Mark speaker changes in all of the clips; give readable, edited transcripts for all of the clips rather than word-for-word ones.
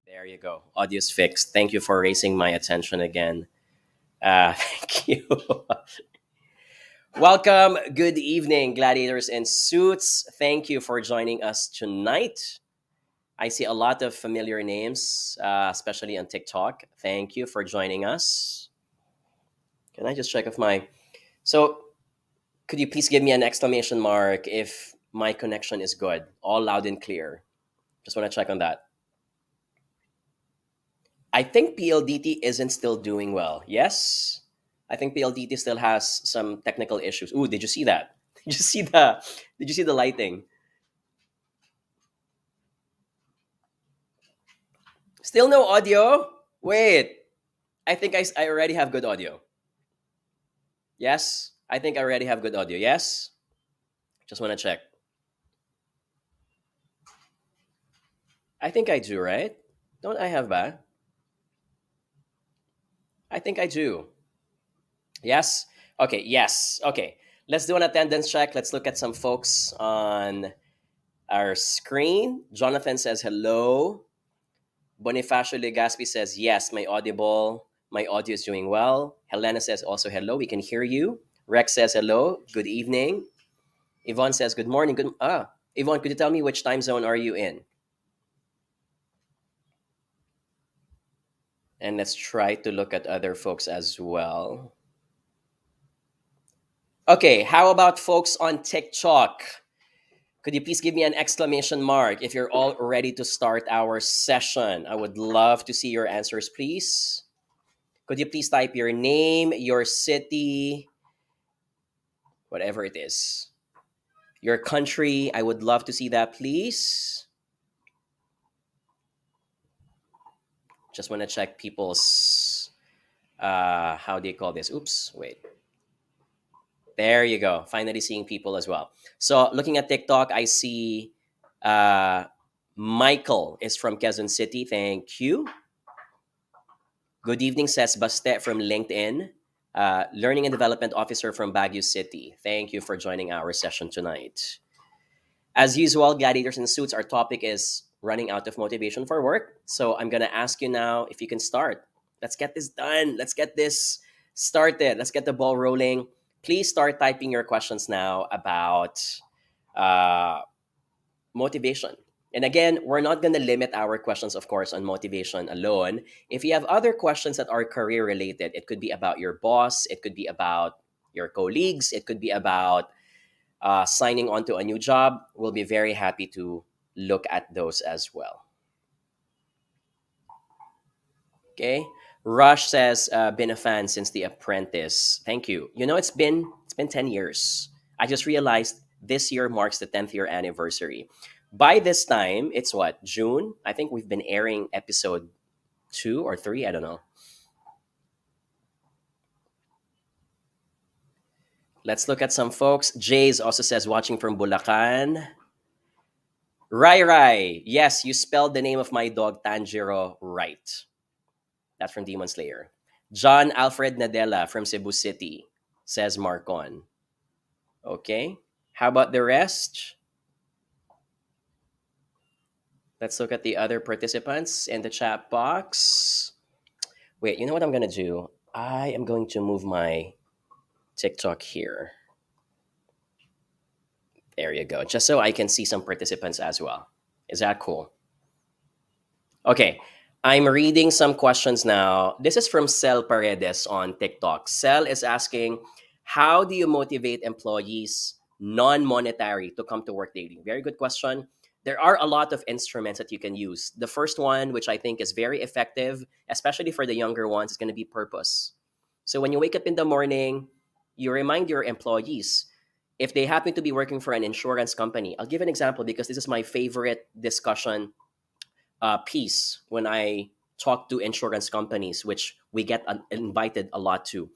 Speaker 1: There you go. Audio's fixed. Thank you for raising my attention again. Thank you. Welcome. Good evening, gladiators and suits. Thank you for joining us tonight. I see a lot of familiar names, especially on TikTok. Thank you for joining us. Can I just check if my. So, could you please give me an exclamation mark if my connection is good? All loud and clear. Just want to check on that. I think PLDT isn't still doing well. Yes, I think PLDT still has some technical issues. Ooh, did you see that? Did you see the? Did you see the lighting? Still no audio. Wait, I think I already have good audio. Yes, I think I already have good audio. Yes, just want to check. I think I do, right? Don't I have that? I think I do. Yes. Okay. Yes. Okay. Let's do an attendance check. Let's look at some folks on our screen. Jonathan says hello. Bonifacio Legaspi says yes. My audio is doing well. Helena says also hello. We can hear you. Rex says hello. Good evening. Yvonne says good morning. Yvonne, could you tell me which time zone are you in? And let's try to look at other folks as well. Okay, how about folks on TikTok? Could you please give me an exclamation mark if you're all ready to start our session? I would love to see your answers, please. Could you please type your name, your city, whatever it is, your country? I would love to see that, please. Just want to check people's, how do you call this? Oops, wait. There you go. Finally seeing people as well. So looking at TikTok, I see Michael is from Quezon City. Thank you. Good evening, says Baste from LinkedIn. Learning and Development Officer from Baguio City. Thank you for joining our session tonight. As usual, gladiators in suits, our topic is running out of motivation for work. So I'm going to ask you now if you can start. Let's get this done. Let's get this started. Let's get the ball rolling. Please start typing your questions now about motivation. And again, we're not going to limit our questions, of course, on motivation alone. If you have other questions that are career related, it could be about your boss, it could be about your colleagues, it could be about signing on to a new job. We'll be very happy to look at those as well. Okay. Rush says, been a fan since The Apprentice. Thank you. You know, it's been 10 years. I just realized this year marks the 10th year anniversary. By this time, it's what, June? I think we've been airing episode 2 or 3, I don't know. Let's look at some folks. Jays also says watching from Bulacan. Rai Rai. Yes, you spelled the name of my dog Tanjiro right. That's from Demon Slayer. John Alfred Nadella from Cebu City, says Marcon. Okay. How about the rest? Let's look at the other participants in the chat box. Wait, you know what I'm going to do? I am going to move my TikTok here. There you go. Just so I can see some participants as well. Is that cool? Okay. I'm reading some questions now. This is from Cel Paredes on TikTok. Cel is asking, how do you motivate employees non-monetary to come to work daily? Very good question. There are a lot of instruments that you can use. The first one, which I think is very effective, especially for the younger ones, is going to be purpose. So when you wake up in the morning, you remind your employees, if they happen to be working for an insurance company, I'll give an example because this is my favorite discussion piece when I talk to insurance companies, which we get invited a lot to.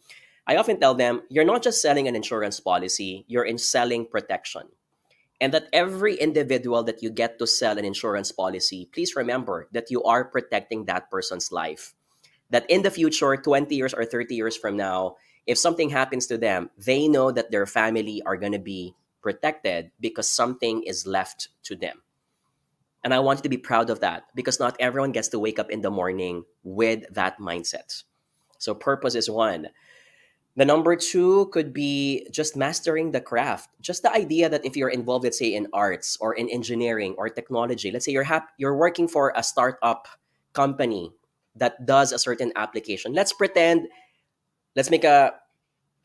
Speaker 1: I often tell them, you're not just selling an insurance policy, you're in selling protection. And that every individual that you get to sell an insurance policy, please remember that you are protecting that person's life. That in the future, 20 years or 30 years from now, if something happens to them, they know that their family are going to be protected because something is left to them. And I want you to be proud of that because not everyone gets to wake up in the morning with that mindset. So purpose is one. The number two could be just mastering the craft. Just the idea that if you're involved, let's say in arts or in engineering or technology, let's say you're working for a startup company that does a certain application. Let's make a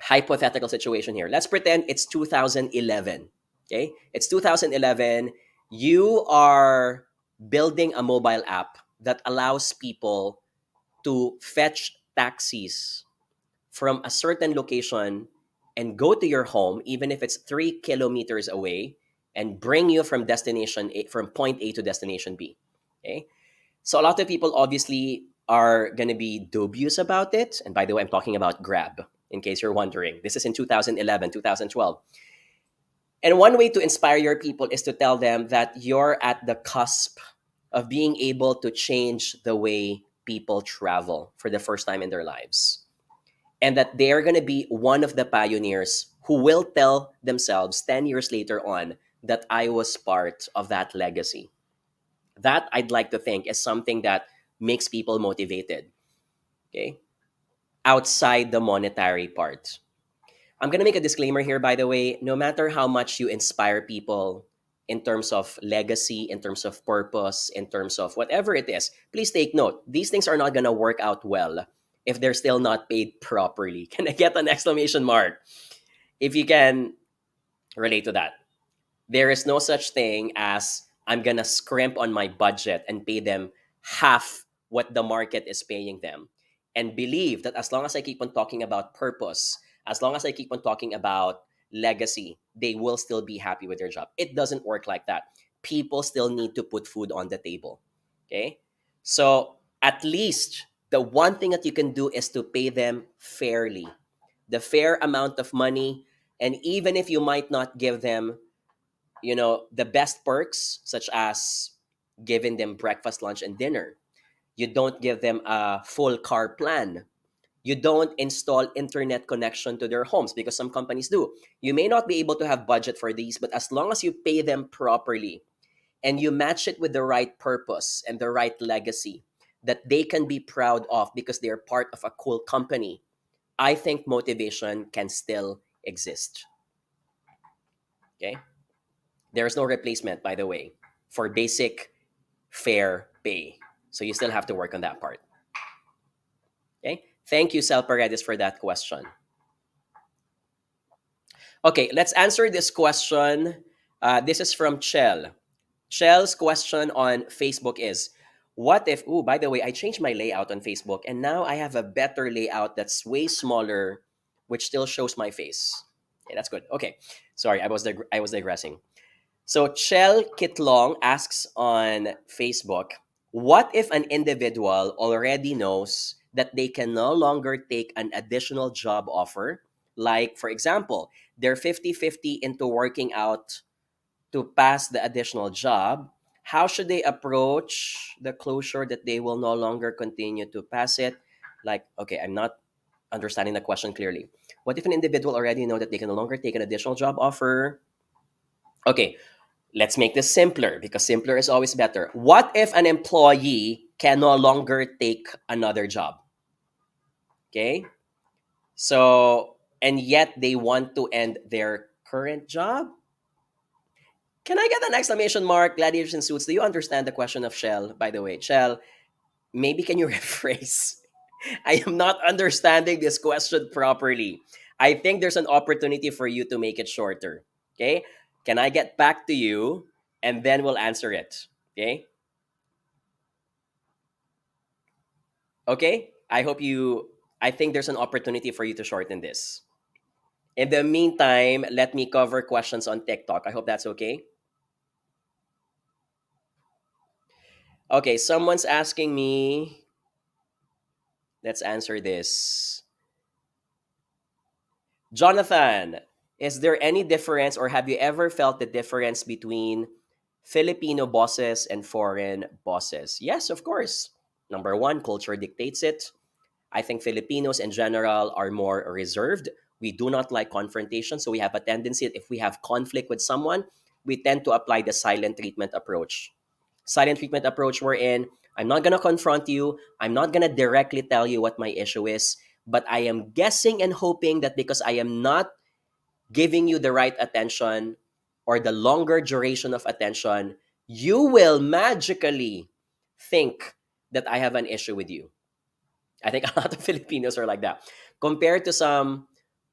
Speaker 1: hypothetical situation here. Let's pretend it's 2011. Okay? It's 2011. You are building a mobile app that allows people to fetch taxis from a certain location and go to your home, even if it's 3 kilometers away, and bring you from destination A, from point A to destination B. Okay. So a lot of people obviously are going to be dubious about it. And by the way, I'm talking about Grab, in case you're wondering. This is in 2011, 2012. And one way to inspire your people is to tell them that you're at the cusp of being able to change the way people travel for the first time in their lives. And that they're going to be one of the pioneers who will tell themselves 10 years later on that I was part of that legacy. That I'd like to think is something that makes people motivated. Okay. Outside the monetary part. I'm going to make a disclaimer here, by the way. No matter how much you inspire people in terms of legacy, in terms of purpose, in terms of whatever it is, please take note. These things are not going to work out well if they're still not paid properly. Can I get an exclamation mark? If you can relate to that. There is no such thing as I'm going to scrimp on my budget and pay them half what the market is paying them. And believe that as long as I keep on talking about purpose, as long as I keep on talking about legacy, they will still be happy with their job. It doesn't work like that. People still need to put food on the table. Okay? So at least the one thing that you can do is to pay them fairly, the fair amount of money. And even if you might not give them, the best perks, such as giving them breakfast, lunch, and dinner, you don't give them a full car plan. You don't install internet connection to their homes because some companies do. You may not be able to have budget for these, but as long as you pay them properly and you match it with the right purpose and the right legacy that they can be proud of because they're part of a cool company, I think motivation can still exist. Okay? There is no replacement, by the way, for basic fair pay. So you still have to work on that part. Okay? Thank you, 𝗧𝗢𝗶𝗶, for that question. Okay, let's answer this question. This is from Chell. Chell's question on Facebook is, what if, by the way, I changed my layout on Facebook and now I have a better layout that's way smaller, which still shows my face. Okay, that's good. Okay, sorry, I was digressing. So Chell Kitlong asks on Facebook, what if an individual already knows that they can no longer take an additional job offer? Like, for example, they're 50-50 into working out to pass the additional job. How should they approach the closure that they will no longer continue to pass it? Like, okay, I'm not understanding the question clearly. What if an individual already know that they can no longer take an additional job offer? Okay, let's make this simpler because simpler is always better. What if an employee can no longer take another job? Okay, so, and yet they want to end their current job? Can I get an exclamation mark? Gladiators in suits. Do you understand the question of Shell, by the way? Shell, maybe can you rephrase? I am not understanding this question properly. I think there's an opportunity for you to make it shorter. Okay? Can I get back to you and then we'll answer it? Okay? Okay? I think there's an opportunity for you to shorten this. In the meantime, let me cover questions on TikTok. I hope that's okay. Okay, someone's asking me. Let's answer this. Jonathan, is there any difference or have you ever felt the difference between Filipino bosses and foreign bosses? Yes, of course. Number one, culture dictates it. I think Filipinos in general are more reserved. We do not like confrontation. So we have a tendency, if we have conflict with someone, we tend to apply the silent treatment approach. Silent treatment approach we're in. I'm not going to confront you. I'm not going to directly tell you what my issue is, but I am guessing and hoping that because I am not giving you the right attention or the longer duration of attention, you will magically think that I have an issue with you. I think a lot of Filipinos are like that. Compared to some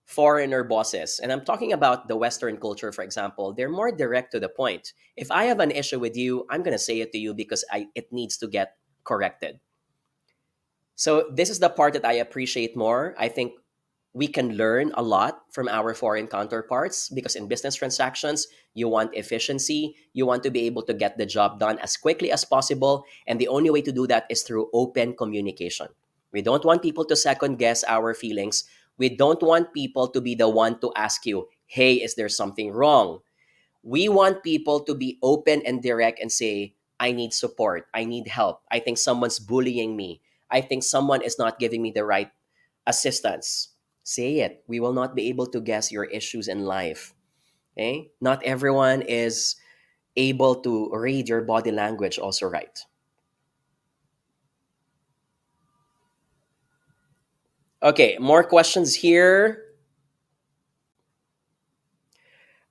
Speaker 1: foreigner bosses, and I'm talking about the Western culture, for example, they're more direct to the point. If I have an issue with you, I'm going to say it to you because it needs to get corrected. So this is the part that I appreciate more. I think we can learn a lot from our foreign counterparts because in business transactions, you want efficiency. You want to be able to get the job done as quickly as possible. And the only way to do that is through open communication. We don't want people to second guess our feelings. We don't want people to be the one to ask you, hey, is there something wrong? We want people to be open and direct and say, I need support. I need help. I think someone's bullying me. I think someone is not giving me the right assistance. Say it. We will not be able to guess your issues in life. Okay? Not everyone is able to read your body language also right. Okay, more questions here.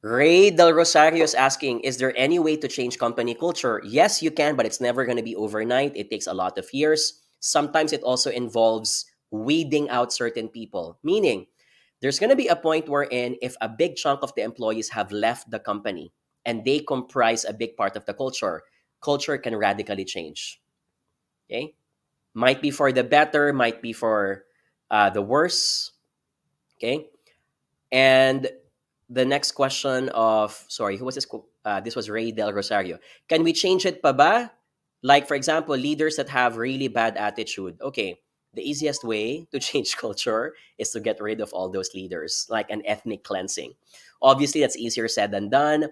Speaker 1: Ray Del Rosario is asking, is there any way to change company culture? Yes, you can, but it's never going to be overnight. It takes a lot of years. Sometimes it also involves weeding out certain people, meaning there's going to be a point wherein if a big chunk of the employees have left the company and they comprise a big part of the culture can radically change. Okay? Might be for the better, might be for the worse. Okay? And the next question of, sorry, who was this? This was Ray Del Rosario. Can we change it pa ba? Like, for example, leaders that have really bad attitude. Okay, the easiest way to change culture is to get rid of all those leaders, like an ethnic cleansing. Obviously, that's easier said than done.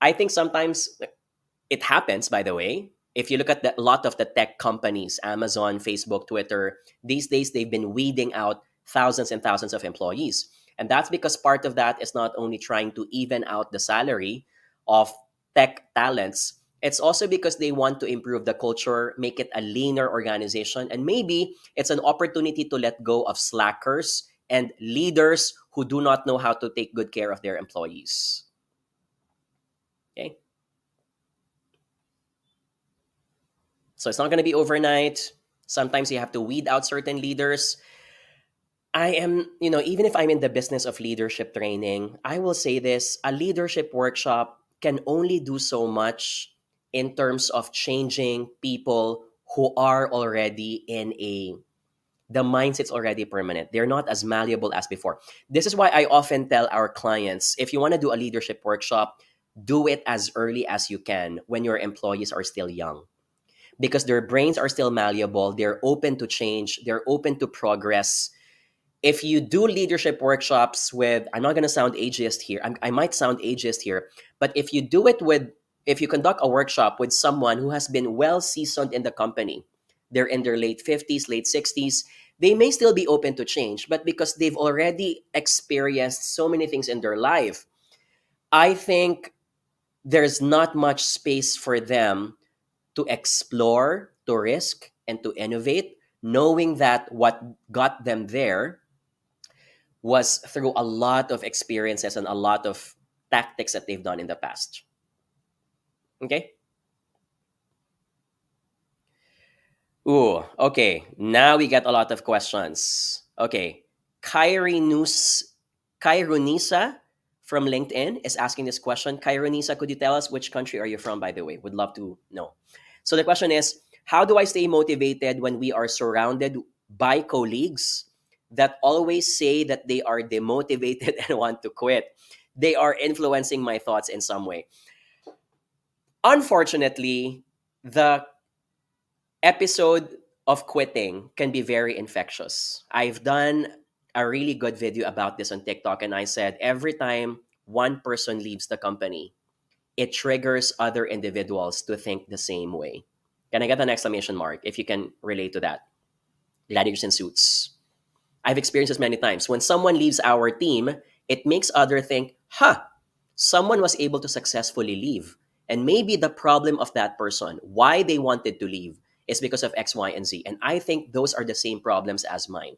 Speaker 1: I think sometimes it happens, by the way. If you look at a lot of the tech companies, Amazon, Facebook, Twitter, these days they've been weeding out thousands and thousands of employees. And that's because part of that is not only trying to even out the salary of tech talents, it's also because they want to improve the culture, make it a leaner organization, and maybe it's an opportunity to let go of slackers and leaders who do not know how to take good care of their employees. Okay? So it's not going to be overnight. Sometimes you have to weed out certain leaders. I am, even if I'm in the business of leadership training, I will say this, a leadership workshop can only do so much in terms of changing people who are already the mindset's already permanent. They're not as malleable as before. This is why I often tell our clients, if you want to do a leadership workshop, do it as early as you can when your employees are still young because their brains are still malleable. They're open to change. They're open to progress. If you do leadership workshops with, I'm not going to sound ageist here. I might sound ageist here, but if you do it with, if you conduct a workshop with someone who has been well seasoned in the company, they're in their late 50s, late 60s, they may still be open to change, but because they've already experienced so many things in their life, I think there's not much space for them to explore, to risk, and to innovate, knowing that what got them there was through a lot of experiences and a lot of tactics that they've done in the past. Okay? Ooh, okay. Now we get a lot of questions. Okay. Kaironisa from LinkedIn is asking this question. Kaironisa, could you tell us which country are you from, by the way? Would love to know. So the question is, how do I stay motivated when we are surrounded by colleagues that always say that they are demotivated and want to quit? They are influencing my thoughts in some way. Unfortunately, the episode of quitting can be very infectious. I've done a really good video about this on TikTok, and I said every time one person leaves the company, it triggers other individuals to think the same way. Can I get an exclamation mark if you can relate to that? Gladiators in suits. I've experienced this many times. When someone leaves our team, it makes others think, someone was able to successfully leave. And maybe the problem of that person, why they wanted to leave, is because of X, Y, and Z. And I think those are the same problems as mine.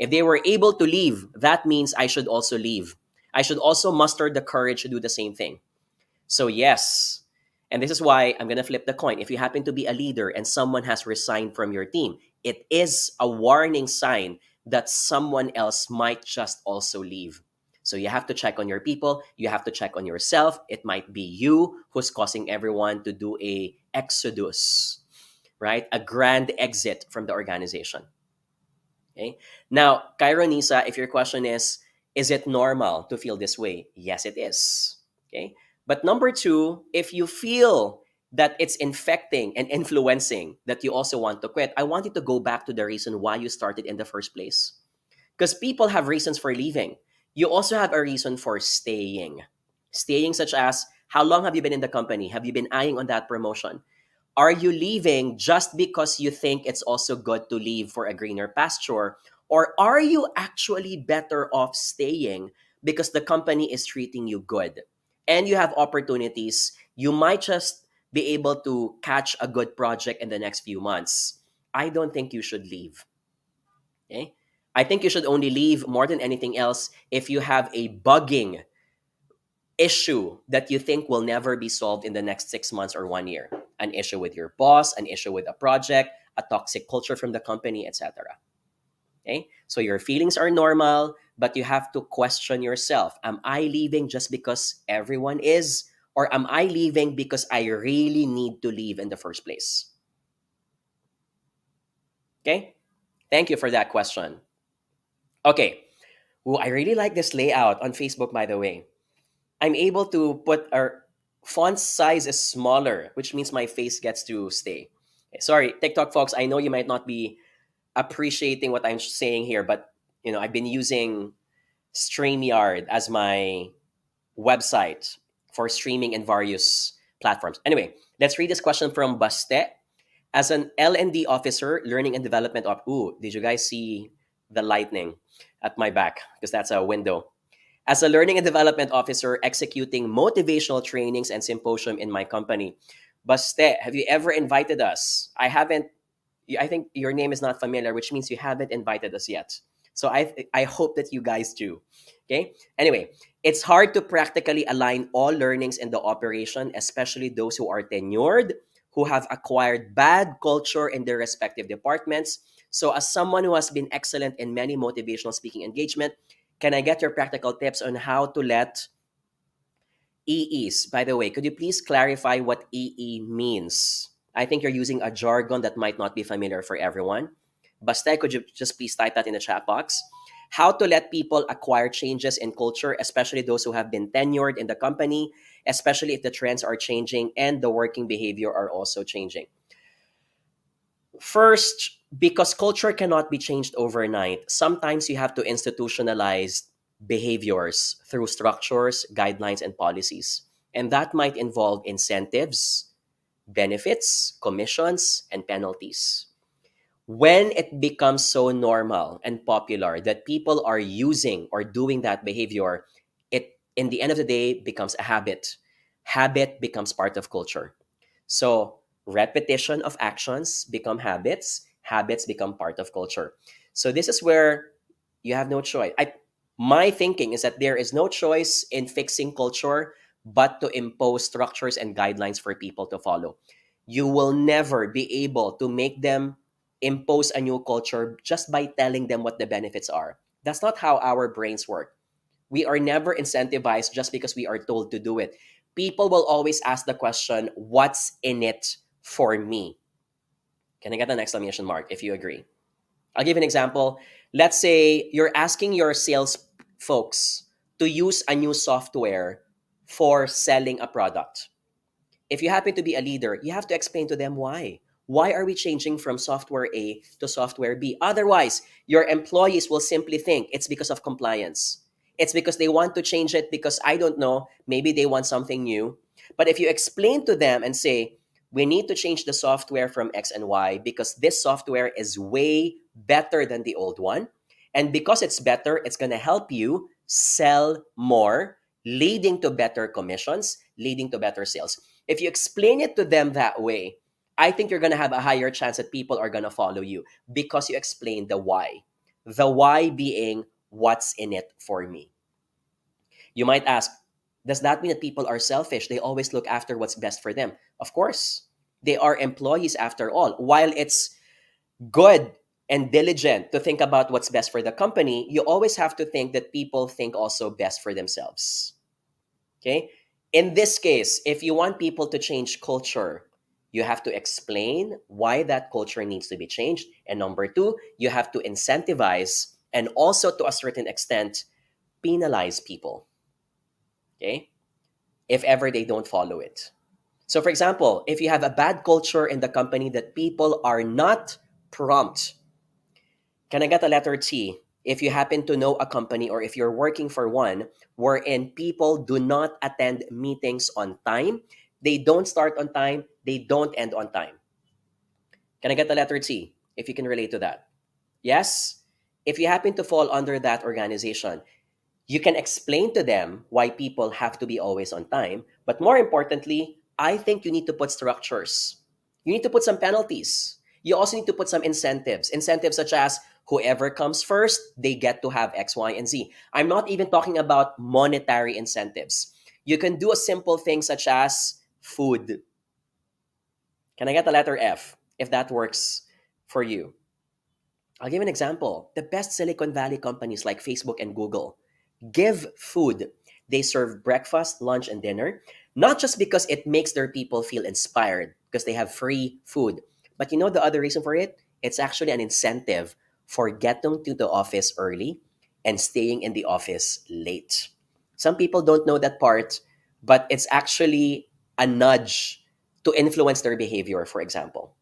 Speaker 1: If they were able to leave, that means I should also leave. I should also muster the courage to do the same thing. So, yes. And this is why I'm going to flip the coin. If you happen to be a leader and someone has resigned from your team, it is a warning sign that someone else might just also leave. So you have to check on your people. You have to check on yourself. It might be you who's causing everyone to do a exodus, right? A grand exit from the organization. Okay. Now, Kaironisa, if your question is it normal to feel this way? Yes, it is. Okay. But number two, if you feel that it's infecting and influencing that you also want to quit, I want you to go back to the reason why you started in the first place. Because people have reasons for leaving. You also have a reason for staying. Staying, such as how long have you been in the company? Have you been eyeing on that promotion? Are you leaving just because you think it's also good to leave for a greener pasture? Or are you actually better off staying because the company is treating you good and you have opportunities? You might just be able to catch a good project in the next few months. I don't think you should leave. Okay? I think you should only leave more than anything else if you have a bugging issue that you think will never be solved in the next 6 months or 1 year. An issue with your boss, an issue with a project, a toxic culture from the company, etc. Okay? So your feelings are normal, but you have to question yourself. Am I leaving just because everyone is? Or am I leaving because I really need to leave in the first place? Okay? Thank you for that question. Okay. Ooh, I really like this layout on Facebook, by the way. I'm able to put our font size is smaller, which means my face gets to stay. Sorry, TikTok folks, I know you might not be appreciating what I'm saying here, but I've been using StreamYard as my website for streaming in various platforms. Anyway, let's read this question from Baste. As an L&D officer, learning and development of did you guys see the lightning at my back? Because that's a window. As a learning and development officer executing motivational trainings and symposium in my company. Baste, have you ever invited us? I haven't. I think your name is not familiar, which means you haven't invited us yet. So I hope that you guys do. Okay. Anyway, it's hard to practically align all learnings in the operation, especially those who are tenured, who have acquired bad culture in their respective departments. So as someone who has been excellent in many motivational speaking engagement, can I get your practical tips on how to let EEs? By the way, could you please clarify what EE means? I think you're using a jargon that might not be familiar for everyone. Basta, could you just please type that in the chat box? How to let people acquire changes in culture, especially those who have been tenured in the company, especially if the trends are changing and the working behavior are also changing. First, because culture cannot be changed overnight, sometimes you have to institutionalize behaviors through structures, guidelines, and policies. And that might involve incentives, benefits, commissions, and penalties. When it becomes so normal and popular that people are using or doing that behavior, it, in the end of the day, becomes a habit. Habit becomes part of culture. So repetition of actions become habits. Habits become part of culture. So this is where you have no choice. My thinking is that there is no choice in fixing culture but to impose structures and guidelines for people to follow. You will never be able to make them impose a new culture just by telling them what the benefits are. That's not how our brains work. We are never incentivized just because we are told to do it. People will always ask the question, what's in it for me? Can I get an exclamation mark if you agree? I'll give an example. Let's say you're asking your sales folks to use a new software for selling a product. If you happen to be a leader, you have to explain to them why. Why are we changing from software A to software B? Otherwise, your employees will simply think it's because of compliance. It's because they want to change it because I don't know, maybe they want something new. But if you explain to them and say, we need to change the software from X and Y because this software is way better than the old one. And because it's better, it's going to help you sell more, leading to better commissions, leading to better sales. If you explain it to them that way, I think you're going to have a higher chance that people are going to follow you because you explain the why. The why being what's in it for me. You might ask, does that mean that people are selfish? They always look after what's best for them. Of course, they are employees after all. While it's good and diligent to think about what's best for the company, you always have to think that people think also best for themselves. Okay? In this case, if you want people to change culture, you have to explain why that culture needs to be changed. And number two, you have to incentivize and also to a certain extent penalize people. Okay? If ever they don't follow it. So, for example, if you have a bad culture in the company that people are not prompt, can I get a letter T? If you happen to know a company or if you're working for one wherein people do not attend meetings on time, they don't start on time, they don't end on time. Can I get the letter T if you can relate to that? Yes? If you happen to fall under that organization, you can explain to them why people have to be always on time. But more importantly, I think you need to put structures. You need to put some penalties. You also need to put some incentives. Incentives such as whoever comes first, they get to have X, Y, and Z. I'm not even talking about monetary incentives. You can do a simple thing such as food. Can I get the letter F if that works for you? I'll give an example. The best Silicon Valley companies like Facebook and Google give food. They serve breakfast, lunch, and dinner, not just because it makes their people feel inspired because they have free food. But you know the other reason for it? It's actually an incentive for getting to the office early and staying in the office late. Some people don't know that part, but it's actually a nudge to influence their behavior, for example.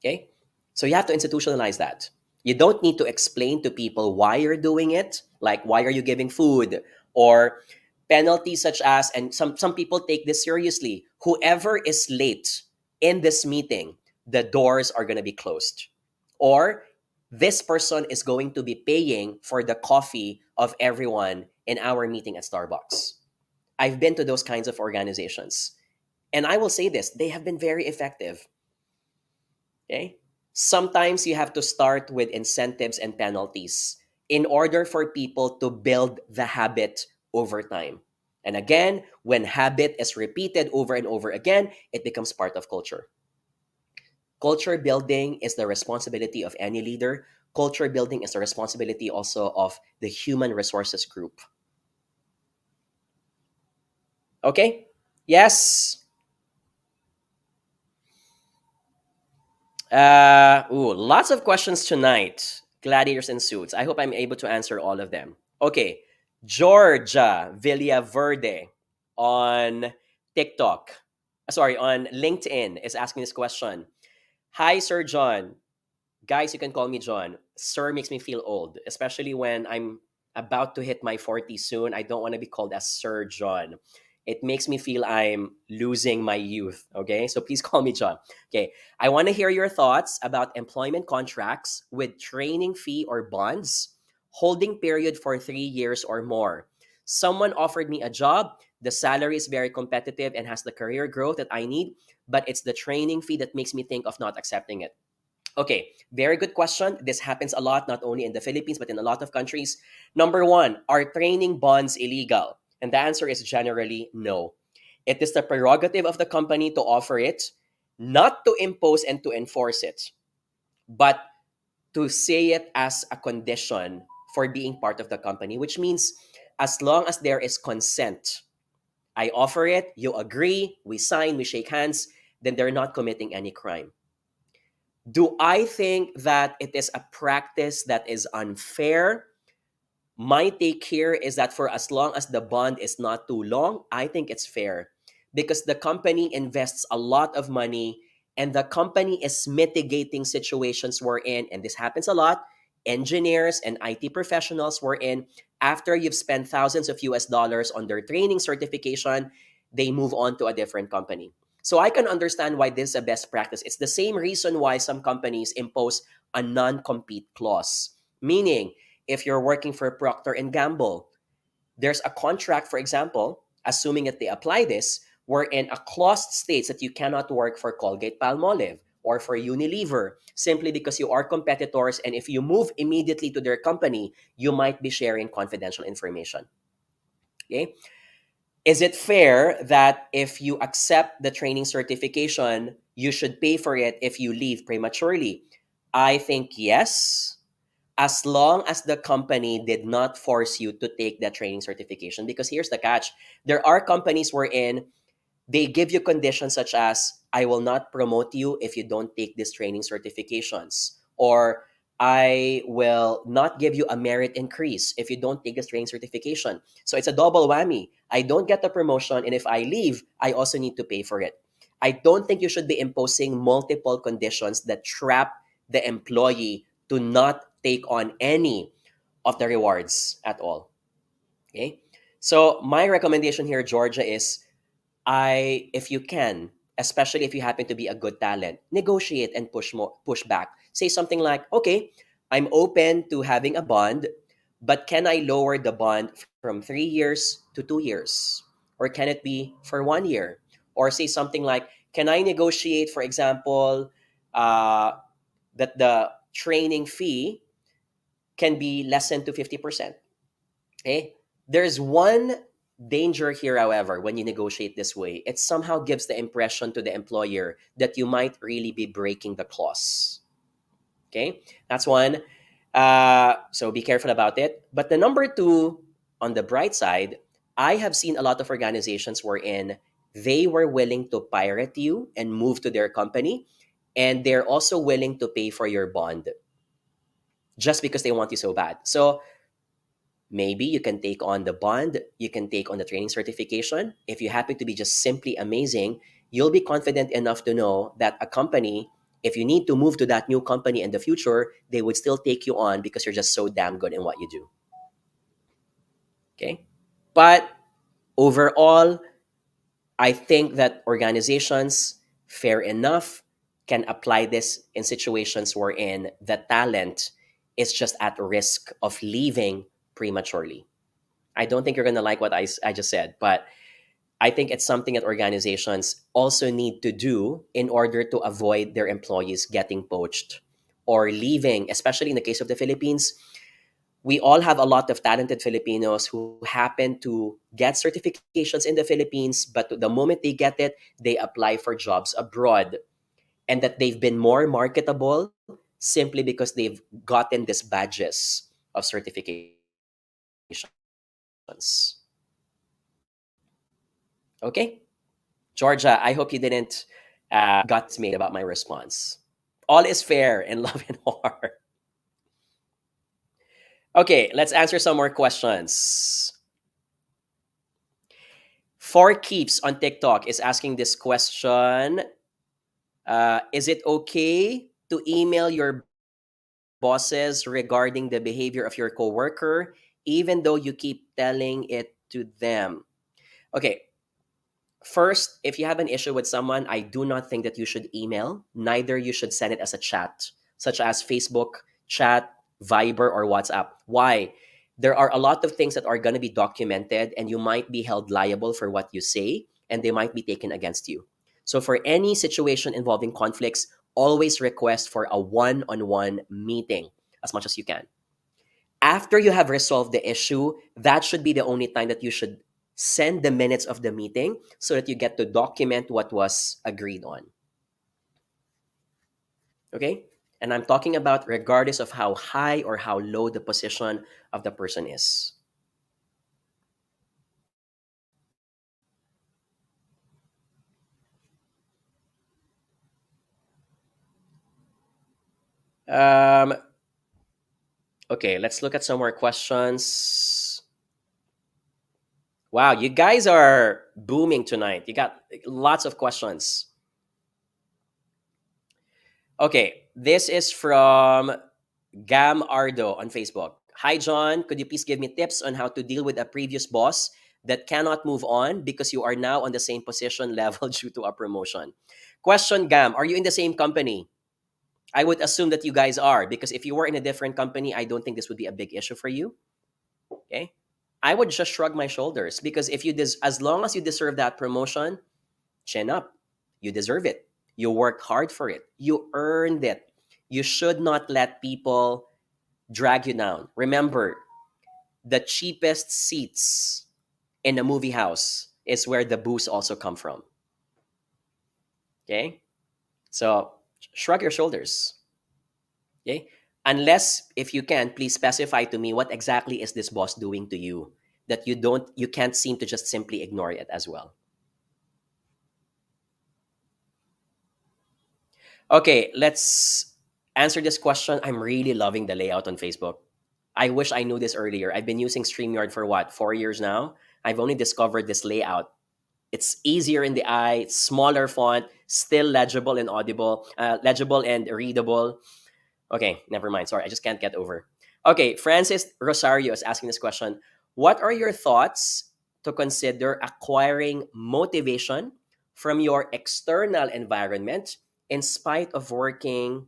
Speaker 1: Okay? So you have to institutionalize that. You don't need to explain to people why you're doing it, like why are you giving food or penalties such as, and some people take this seriously, whoever is late in this meeting, the doors are going to be closed. Or this person is going to be paying for the coffee of everyone in our meeting at Starbucks. I've been to those kinds of organizations. And I will say this, they have been very effective. Okay? Sometimes you have to start with incentives and penalties in order for people to build the habit over time. And again, when habit is repeated over and over again, it becomes part of culture. Culture building is the responsibility of any leader. Culture building is the responsibility also of the human resources group. Okay? Yes. Lots of questions tonight. Gladiators in suits. I hope I'm able to answer all of them. Okay. Georgia Villaverde on TikTok. Sorry, on LinkedIn is asking this question. Hi, Sir John. Guys, you can call me John. Sir makes me feel old, especially when I'm about to hit my 40s soon. I don't want to be called as Sir John. It makes me feel I'm losing my youth. Okay, so please call me John. Okay, I want to hear your thoughts about employment contracts with training fee or bonds, holding period for 3 years or more. Someone offered me a job. The salary is very competitive and has the career growth that I need, but it's the training fee that makes me think of not accepting it. Okay, very good question. This happens a lot, not only in the Philippines, but in a lot of countries. Number one, are training bonds illegal? And the answer is generally no. It is the prerogative of the company to offer it, not to impose and to enforce it, but to say it as a condition for being part of the company, which means as long as there is consent, I offer it, you agree, we sign, we shake hands, then they're not committing any crime. Do I think that it is a practice that is unfair? My take here is that for as long as the bond is not too long, I think it's fair because the company invests a lot of money and the company is mitigating situations we're in, and this happens a lot. Engineers and IT professionals were in after you've spent thousands of US dollars on their training certification, they move on to a different company. So I can understand why this is a best practice. It's the same reason why some companies impose a non-compete clause, meaning if you're working for Procter and Gamble, there's a contract, for example, assuming that they apply this, wherein a clause states that you cannot work for Colgate-Palmolive or for Unilever simply because you are competitors, and if you move immediately to their company, you might be sharing confidential information. Okay? Is it fair that if you accept the training certification, you should pay for it if you leave prematurely? I think yes, as long as the company did not force you to take that training certification. Because here's the catch: there are companies wherein they give you conditions such as, I will not promote you if you don't take these training certifications, or I will not give you a merit increase if you don't take this training certification. So it's a double whammy. I don't get the promotion, and if I leave, I also need to pay for it. I don't think you should be imposing multiple conditions that trap the employee to not take on any of the rewards at all. Okay? So my recommendation here, Georgia, is if you can, especially if you happen to be a good talent, negotiate and push back. Say something like, okay, I'm open to having a bond, but can I lower the bond from 3 years to 2 years? Or can it be for 1 year? Or say something like, can I negotiate, for example, that the training fee can be lessened to 50%? Okay? There's one danger here, however, when you negotiate this way. It somehow gives the impression to the employer that you might really be breaking the clause. Okay? That's one. So be careful about it. But the number two, on the bright side, I have seen a lot of organizations wherein they were willing to pirate you and move to their company, and they're also willing to pay for your bond just because they want you so bad. So maybe you can take on the bond, you can take on the training certification. If you happen to be just simply amazing, you'll be confident enough to know that a company, if you need to move to that new company in the future, they would still take you on because you're just so damn good in what you do. Okay? But overall, I think that organizations, fair enough, can apply this in situations wherein the talent is just at risk of leaving prematurely. I don't think you're going to like what I just said, but I think it's something that organizations also need to do in order to avoid their employees getting poached or leaving, especially in the case of the Philippines. We all have a lot of talented Filipinos who happen to get certifications in the Philippines, but the moment they get it, they apply for jobs abroad, and that they've been more marketable simply because they've gotten these badges of certifications. Okay? Georgia, I hope you didn't got dismayed about my response. All is fair in love and war. Okay, let's answer some more questions. For Keeps on TikTok is asking this question. Is it okay to email your bosses regarding the behavior of your coworker, even though you keep telling it to them? Okay, first, if you have an issue with someone, I do not think that you should email. Neither you should send it as a chat, such as Facebook chat, Viber, or WhatsApp. Why? There are a lot of things that are going to be documented, and you might be held liable for what you say, and they might be taken against you. So, for any situation involving conflicts, always request for a one on one meeting as much as you can. After you have resolved the issue, that should be the only time that you should send the minutes of the meeting so that you get to document what was agreed on. Okay? And I'm talking about regardless of how high or how low the position of the person is. Um, okay, let's look at some more questions. Wow, you guys are booming tonight. You got lots of questions. Okay, this is from Gam Ardo on Facebook. Hi, John. Could you please give me tips on how to deal with a previous boss that cannot move on because you are now on the same position level due to a promotion? Question, Gam. Are you in the same company? I would assume that you guys are, because if you were in a different company, I don't think this would be a big issue for you. Okay. I would just shrug my shoulders, because if you as long as you deserve that promotion, chin up. You deserve it. You worked hard for it. You earned it. You should not let people drag you down. Remember, the cheapest seats in a movie house is where the booze also come from. Okay? So shrug your shoulders. Okay? Unless if you can, please specify to me what exactly is this boss doing to you that you can't seem to just simply ignore it as well. Okay, let's answer this question. I'm really loving the layout on Facebook. I wish I knew this earlier. I've been using StreamYard for what, 4 years now? I've only discovered this layout. It's easier in the eye, it's smaller font, still legible and audible, legible and readable. Okay, never mind. Sorry, I just can't get over. Okay, Francis Rosario is asking this question. What are your thoughts to consider acquiring motivation from your external environment in spite of working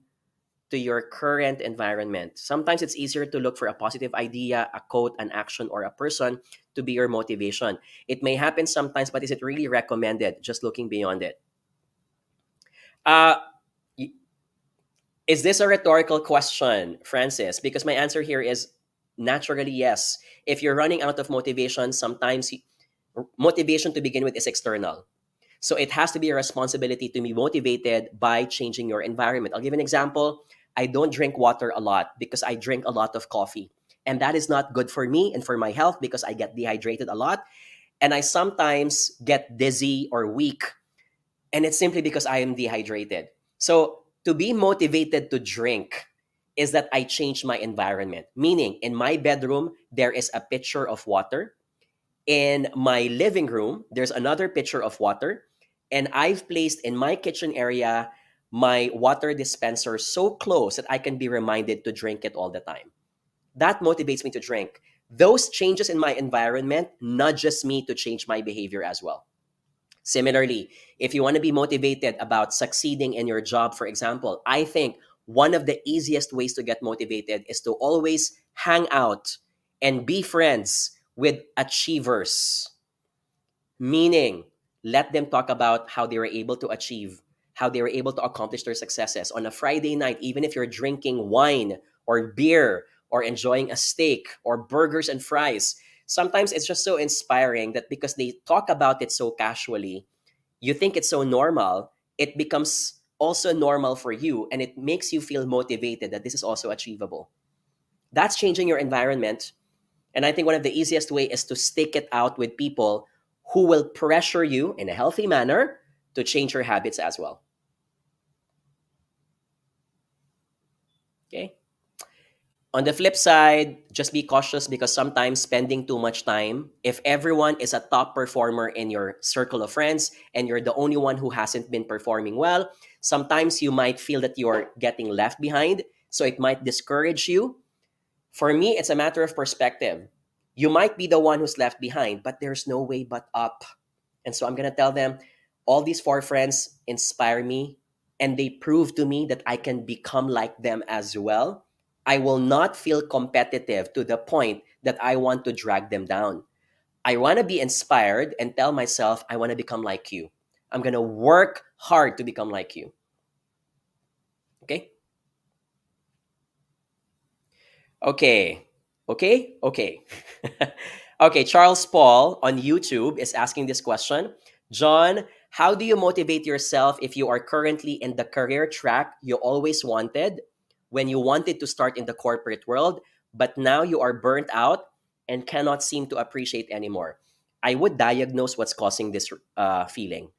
Speaker 1: to your current environment? Sometimes it's easier to look for a positive idea, a quote, an action, or a person to be your motivation. It may happen sometimes, but is it really recommended? Just looking beyond it. Uh, is this a rhetorical question, Francis? Because my answer here is naturally yes. If you're running out of motivation, sometimes motivation to begin with is external. So it has to be a responsibility to be motivated by changing your environment. I'll give an example. I don't drink water a lot because I drink a lot of coffee. And that is not good for me and for my health because I get dehydrated a lot. And I sometimes get dizzy or weak. And it's simply because I am dehydrated. So to be motivated to drink is that I change my environment. Meaning, in my bedroom, there is a pitcher of water. In my living room, there's another pitcher of water. And I've placed in my kitchen area my water dispenser so close that I can be reminded to drink it all the time. That motivates me to drink. Those changes in my environment nudges me to change my behavior as well. Similarly, if you want to be motivated about succeeding in your job, for example, I think one of the easiest ways to get motivated is to always hang out and be friends with achievers. Meaning, let them talk about how they were able to achieve, how they were able to accomplish their successes. On a Friday night, even if you're drinking wine or beer or enjoying a steak or burgers and fries, sometimes it's just so inspiring that because they talk about it so casually, you think it's so normal, it becomes also normal for you and it makes you feel motivated that this is also achievable. That's changing your environment. And I think one of the easiest way is to stick it out with people who will pressure you in a healthy manner to change your habits as well. Okay? On the flip side, just be cautious because sometimes spending too much time, if everyone is a top performer in your circle of friends and you're the only one who hasn't been performing well, sometimes you might feel that you're getting left behind. So it might discourage you. For me, it's a matter of perspective. You might be the one who's left behind, but there's no way but up. And so I'm going to tell them, all these four friends inspire me and they prove to me that I can become like them as well. I will not feel competitive to the point that I want to drag them down. I want to be inspired and tell myself, I want to become like you. I'm going to work hard to become like you. Okay? Okay. Okay? Okay. Okay, Charles Paul on YouTube is asking this question. John, how do you motivate yourself if you are currently in the career track you always wanted when you wanted to start in the corporate world, but now you are burnt out and cannot seem to appreciate anymore? I would diagnose what's causing this feeling.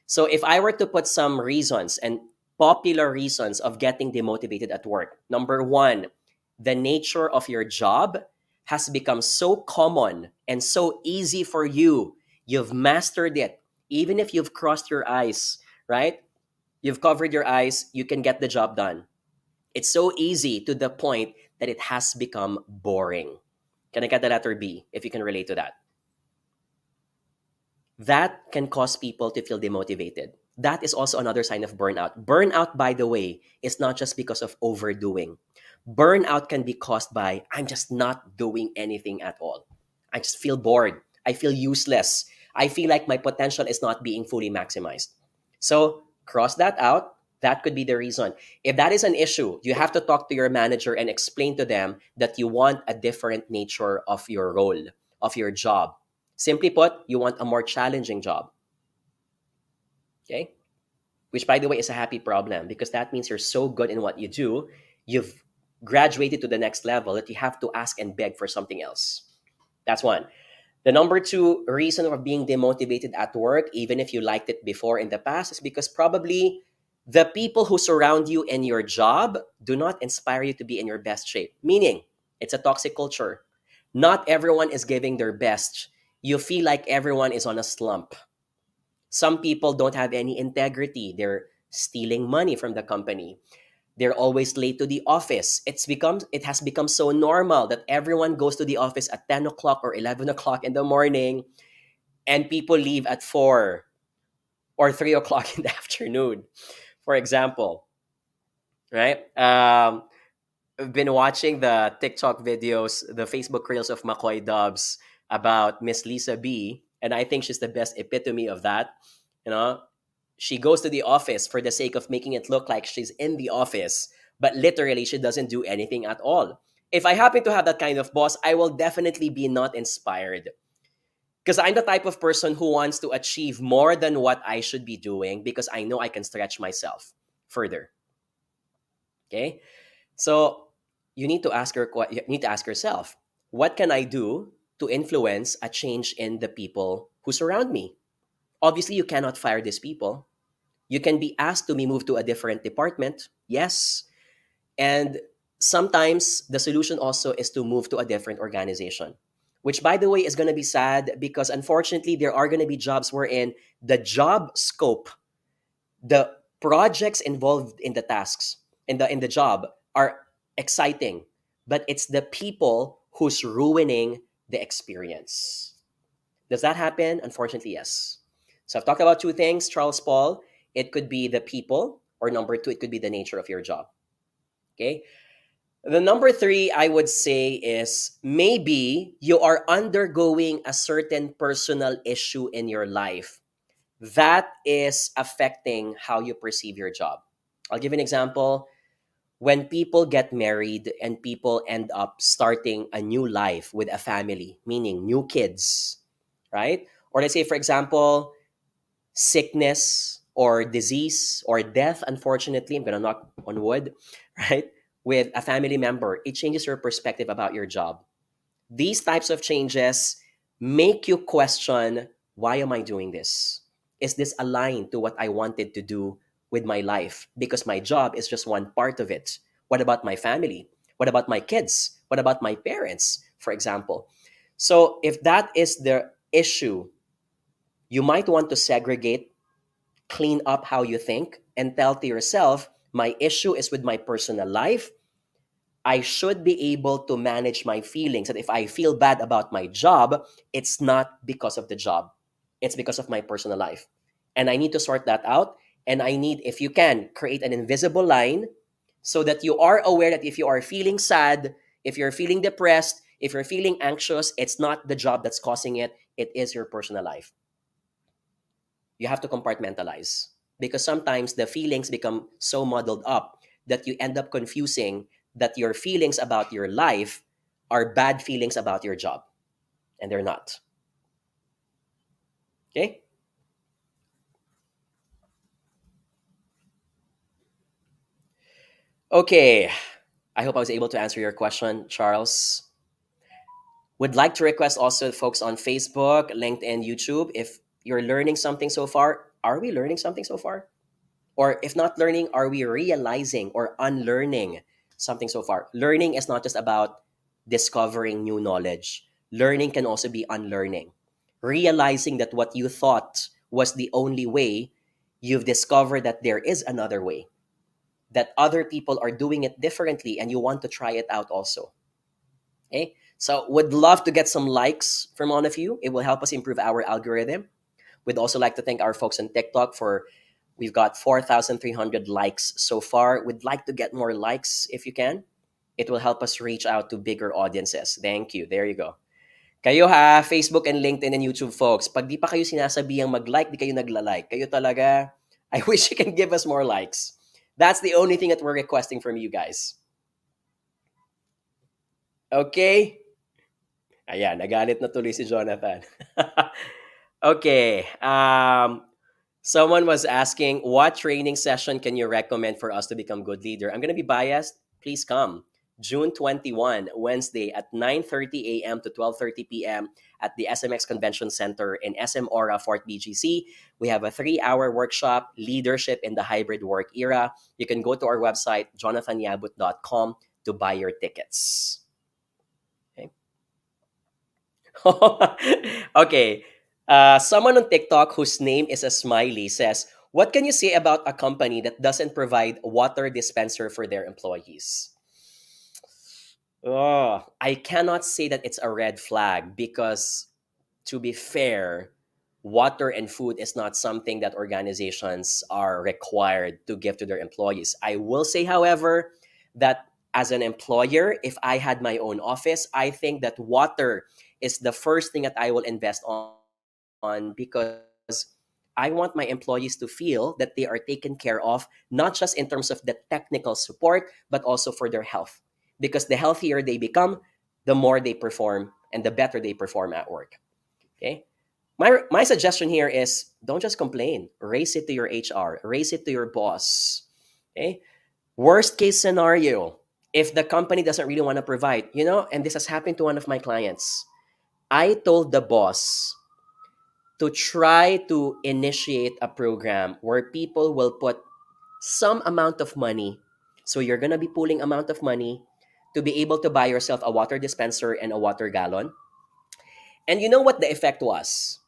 Speaker 1: So if I were to put some reasons and popular reasons of getting demotivated at work, number one, the nature of your job has become so common and so easy for you. You've mastered it. Even if you've crossed your eyes, right? You've covered your eyes, you can get the job done. It's so easy to the point that it has become boring. Can I get the letter B if you can relate to that? That can cause people to feel demotivated. That is also another sign of burnout. Burnout, by the way, is not just because of overdoing. Burnout can be caused by, I'm just not doing anything at all. I just feel bored. I feel useless. I feel like my potential is not being fully maximized. So cross that out. That could be the reason. If that is an issue, you have to talk to your manager and explain to them that you want a different nature of your role, of your job. Simply put, you want a more challenging job. Okay? Which, by the way, is a happy problem because that means you're so good in what you do, you've graduated to the next level that you have to ask and beg for something else. That's one. The number two reason of being demotivated at work, even if you liked it before in the past, is because probably the people who surround you in your job do not inspire you to be in your best shape. Meaning, it's a toxic culture. Not everyone is giving their best. You feel like everyone is on a slump. Some people don't have any integrity. They're stealing money from the company. They're always late to the office. It has become so normal that everyone goes to the office at 10 o'clock or 11 o'clock in the morning, and people leave at 4 or 3 o'clock in the afternoon, for example. Right? I've been watching the TikTok videos, the Facebook reels of McCoy Dubs about Miss Lisa B, and I think she's the best epitome of that. You know, she goes to the office for the sake of making it look like she's in the office, but literally she doesn't do anything at all. If I happen to have that kind of boss, I will definitely be not inspired because I'm the type of person who wants to achieve more than what I should be doing because I know I can stretch myself further. Okay? So you need to ask yourself, what can I do to influence a change in the people who surround me? Obviously, you cannot fire these people. You can be asked to be moved to a different department. Yes. And sometimes the solution also is to move to a different organization, which, by the way, is going to be sad because unfortunately, there are going to be jobs wherein the job scope, the projects involved in the tasks in the job are exciting, but it's the people who's ruining the experience. Does that happen? Unfortunately, yes. So I've talked about two things, Charles Paul. It could be the people, or number two, it could be the nature of your job. Okay. The number three, I would say, is maybe you are undergoing a certain personal issue in your life that is affecting how you perceive your job. I'll give an example. When people get married and people end up starting a new life with a family, meaning new kids, right? Or let's say, for example, sickness or disease or death, unfortunately, I'm going to knock on wood, right? With a family member, it changes your perspective about your job. These types of changes make you question, why am I doing this? Is this aligned to what I wanted to do with my life? Because my job is just one part of it. What about my family? What about my kids? What about my parents, for example? So if that is the issue, you might want to segregate, clean up how you think, and tell to yourself, my issue is with my personal life. I should be able to manage my feelings. And if I feel bad about my job, it's not because of the job. It's because of my personal life. And I need to sort that out. And I need, if you can, create an invisible line so that you are aware that if you are feeling sad, if you're feeling depressed, if you're feeling anxious, it's not the job that's causing it. It is your personal life. You have to compartmentalize because sometimes the feelings become so muddled up that you end up confusing that your feelings about your life are bad feelings about your job, and they're not. Okay? Okay. I hope I was able to answer your question, Charles. Would like to request also folks on Facebook, LinkedIn, YouTube, if you're learning something so far, are we learning something so far? Or if not learning, are we realizing or unlearning something so far? Learning is not just about discovering new knowledge. Learning can also be unlearning. Realizing that what you thought was the only way, you've discovered that there is another way, that other people are doing it differently, and you want to try it out also. Okay? So would love to get some likes from all of you. It will help us improve our algorithm. We'd also like to thank our folks on TikTok for we've got 4,300 likes so far. We'd like to get more likes if you can. It will help us reach out to bigger audiences. Thank you. There you go. Kayo ha, Facebook and LinkedIn and YouTube folks, pag di pa kayo sinasabihang mag-like, di kayo nagla-like. Kayo talaga, I wish you can give us more likes. That's the only thing that we're requesting from you guys. Okay? Ayan, nagalit na tuloy si Jonathan. Okay. Someone was asking, what training session can you recommend for us to become good leader? I'm going to be biased. Please come. June 21, Wednesday at 9:30 a.m. to 12:30 p.m. at the SMX Convention Center in SM Aura, Fort BGC. We have a 3-hour workshop, Leadership in the Hybrid Work Era. You can go to our website, jonathanyabut.com, to buy your tickets. Okay. Okay. Someone on TikTok whose name is a smiley says, what can you say about a company that doesn't provide water dispenser for their employees? Oh, I cannot say that it's a red flag because, to be fair, water and food is not something that organizations are required to give to their employees. I will say, however, that as an employer, if I had my own office, I think that water is the first thing that I will invest on because I want my employees to feel that they are taken care of, not just in terms of the technical support, but also for their health. Because the healthier they become, the more they perform and the better they perform at work. Okay. My suggestion here is don't just complain. Raise it to your HR. Raise it to your boss. Okay. Worst case scenario, if the company doesn't really want to provide, and this has happened to one of my clients, I told the boss to try to initiate a program where people will put some amount of money. So you're going to be pulling amount of money to be able to buy yourself a water dispenser and a water gallon. And you know what the effect was?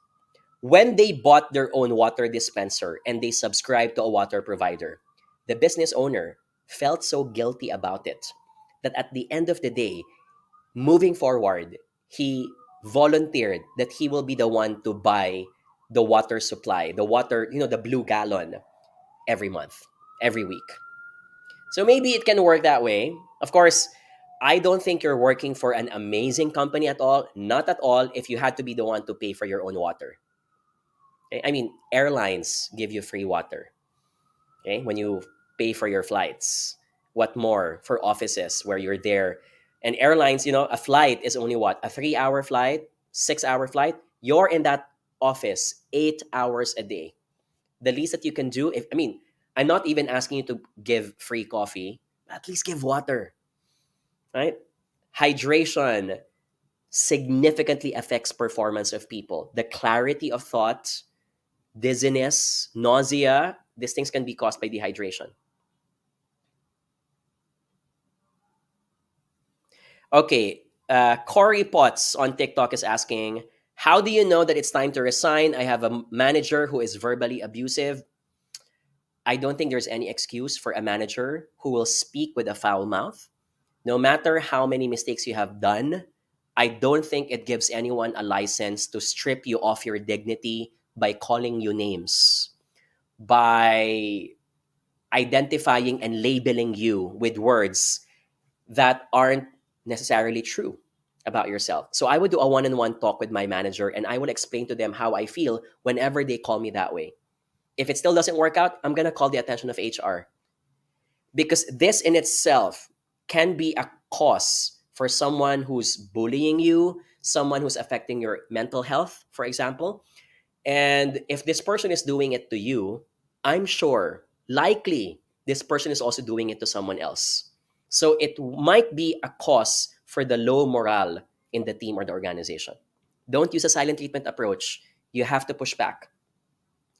Speaker 1: When they bought their own water dispenser and they subscribed to a water provider, the business owner felt so guilty about it that at the end of the day, moving forward, he volunteered that he will be the one to buy the water supply, the water, the blue gallon every month, every week. So maybe it can work that way. Of course, I don't think you're working for an amazing company at all. Not at all if you had to be the one to pay for your own water. Okay? I mean, airlines give you free water. Okay? When you pay for your flights. What more for offices where you're there? And airlines, a flight is only what? A 3-hour flight, 6-hour flight. You're in that office 8 hours a day. The least that you can do, I'm not even asking you to give free coffee, at least give water, right? Hydration significantly affects performance of people. The clarity of thought, dizziness, nausea, these things can be caused by dehydration. Okay, Corey Potts on TikTok is asking, how do you know that it's time to resign? I have a manager who is verbally abusive. I don't think there's any excuse for a manager who will speak with a foul mouth. No matter how many mistakes you have done, I don't think it gives anyone a license to strip you of your dignity by calling you names, by identifying and labeling you with words that aren't necessarily true about yourself. So I would do a one-on-one talk with my manager and I would explain to them how I feel whenever they call me that way. If it still doesn't work out, I'm going to call the attention of HR because this in itself can be a cause for someone who's bullying you, someone who's affecting your mental health, for example. And if this person is doing it to you, I'm sure, likely, this person is also doing it to someone else. So it might be a cause for the low morale in the team or the organization. Don't use a silent treatment approach. You have to push back.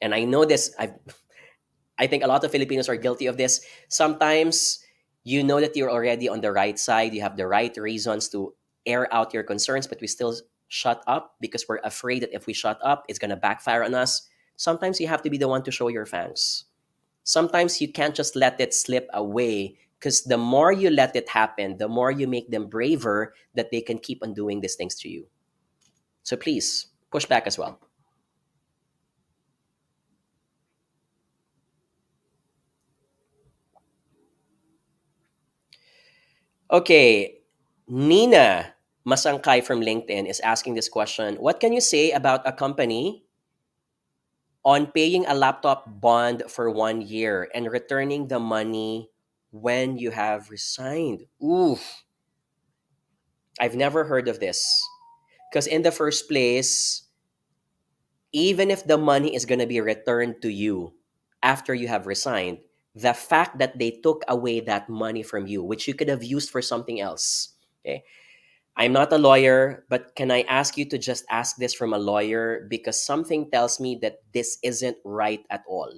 Speaker 1: And I know this, I think a lot of Filipinos are guilty of this. Sometimes you know that you're already on the right side, you have the right reasons to air out your concerns, but we still shut up because we're afraid that if we shut up, it's going to backfire on us. Sometimes you have to be the one to show your fangs. Sometimes you can't just let it slip away because the more you let it happen, the more you make them braver that they can keep on doing these things to you. So please push back as well. Okay, Nina Masangkay from LinkedIn is asking this question. What can you say about a company on paying a laptop bond for 1 year and returning the money when you have resigned? Ooh, I've never heard of this. Because in the first place, even if the money is going to be returned to you after you have resigned, the fact that they took away that money from you, which you could have used for something else. Okay. I'm not a lawyer, but can I ask you to just ask this from a lawyer? Because something tells me that this isn't right at all.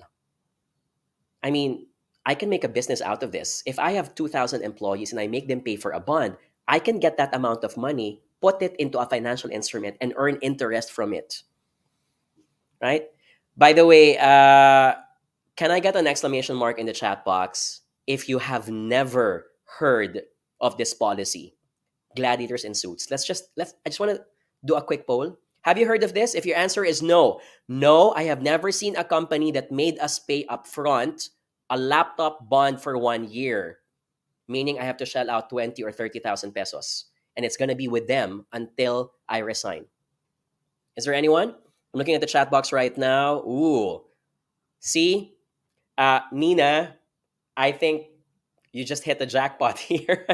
Speaker 1: I mean, I can make a business out of this. If I have 2,000 employees and I make them pay for a bond, I can get that amount of money, put it into a financial instrument, and earn interest from it. Right? By the way, can I get an exclamation mark in the chat box if you have never heard of this policy? Gladiators in suits. I just want to do a quick poll. Have you heard of this? If your answer is no, no, I have never seen a company that made us pay upfront a laptop bond for 1 year, meaning I have to shell out 20 or 30,000 pesos, and it's going to be with them until I resign. Is there anyone? I'm looking at the chat box right now. Ooh. See? Nina, I think you just hit the jackpot here.